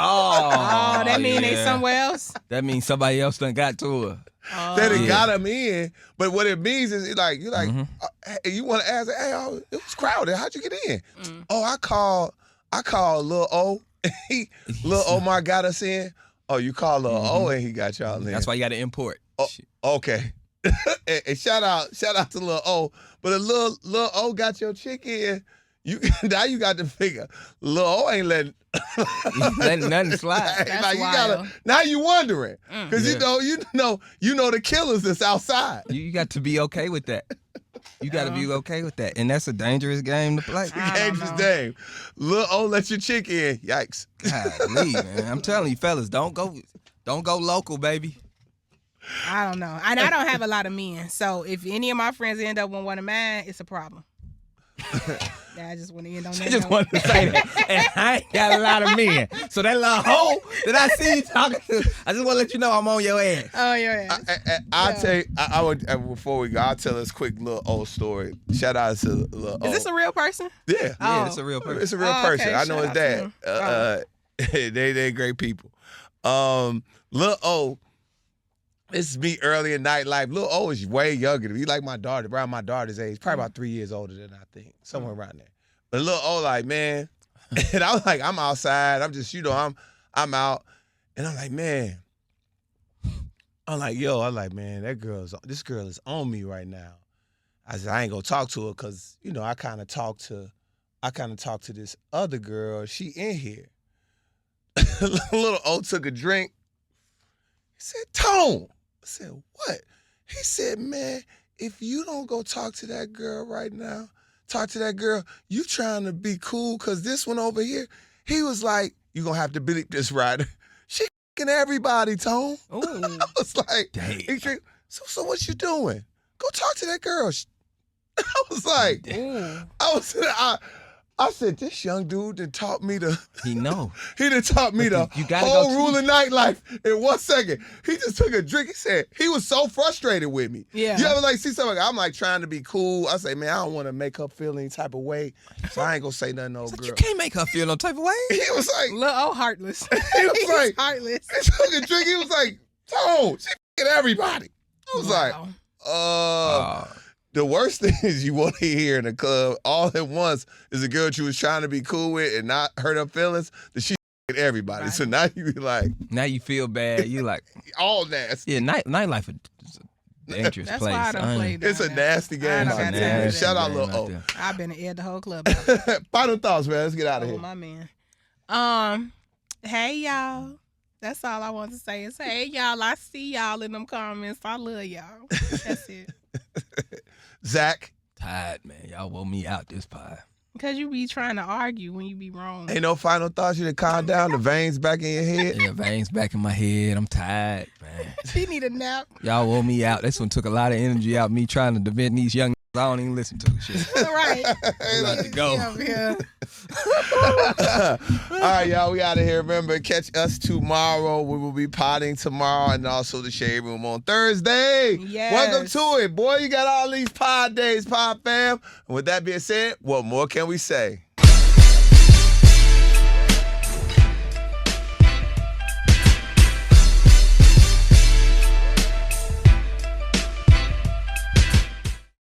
Oh, that mean they somewhere else? That means somebody else done got to her. That it got them in, but what it means is like you're like, hey, you want to ask, hey, it was crowded. How'd you get in? Oh, I called Lil O. Lil Omar got us in. Oh, you called Lil O and he got y'all in. That's why you got to import. Oh, okay. and shout out to Lil O. But if Lil O got your chick in, now you got to figure Lil O ain't letting nothing slide. That's like, wild. Now you wondering because you know the killers that's outside. You got to be okay with that. You got to be okay with that, and that's a dangerous game to play. Dangerous game. Lil O let your chick in. Yikes. Golly, man. I'm telling you, fellas, don't go local, baby. I don't know. And I don't have a lot of men, so if any of my friends end up with one of mine, it's a problem. I just want to end on that. I just wanted to say that. And I ain't got a lot of men. So that little hoe that I see you talking to, I just want to let you know I'm on your ass. Oh, your ass. I'll tell you, I would, before we go, I'll tell this quick little old story. Shout out to Lil O. Is this a real person? Yeah. Yeah, it's a real person. It's a real person. Okay. I know his dad. They great people. Lil O, this is me early in nightlife. Lil O is way younger than me. He like my daughter, around my daughter's age. Probably about 3 years older than I think. Somewhere around there. But Lil O like, man, and I was like, I'm outside. I'm just, I'm out. And I'm like, man. I'm like, man, this girl is on me right now. I said, I ain't gonna talk to her because, I kind of talked to this other girl. She in here. Lil O took a drink. He said, Tone. I said, what? He said, man, if you don't go talk to that girl right now, you trying to be cool because this one over here, he was like, you going to have to bleep this right. She f***ing everybody, Tone. Ooh. I was like, so what you doing? Go talk to that girl. I was like, I said, this young dude that taught me He know. He done taught me the whole rule of nightlife in 1 second. He just took a drink. He said, he was so frustrated with me. Yeah. You ever see something, I'm like trying to be cool. I say, man, I don't want to make her feel any type of way. So I ain't going to say nothing to old girl. You can't make her feel no type of way. He was like. Lil O heartless. He was like. heartless. He took a drink. He was like, Tone, she f***ing everybody. I was like, the worst thing is you want to hear in the club all at once is a girl that you was trying to be cool with and not hurt her feelings, that she everybody. Right. So now you be like. Now you feel bad. You like. All nasty. Yeah, nightlife is a dangerous That's place. Why I don't play it's a nasty game. Shout out Lil O. I've been in the whole club. Final thoughts, man. Let's get out of here. My man. Hey, y'all. That's all I want to say is, hey, y'all, I see y'all in them comments. I love y'all. That's it. Zach. Tired, man. Y'all woke me out this pie. Because you be trying to argue when you be wrong. Ain't no final thoughts? You to calm down? The veins back in your head? Yeah, veins back in my head. I'm tired, man. She need a nap. Y'all woke me out. This one took a lot of energy out of me trying to defend these young I don't even listen to the shit. Right. I'm about to go. Yeah. All right, y'all, we out of here. Remember, catch us tomorrow. We will be potting tomorrow and also the Shade Room on Thursday. Yes. Welcome to it. Boy, you got all these pod days, pod fam. And with that being said, what more can we say?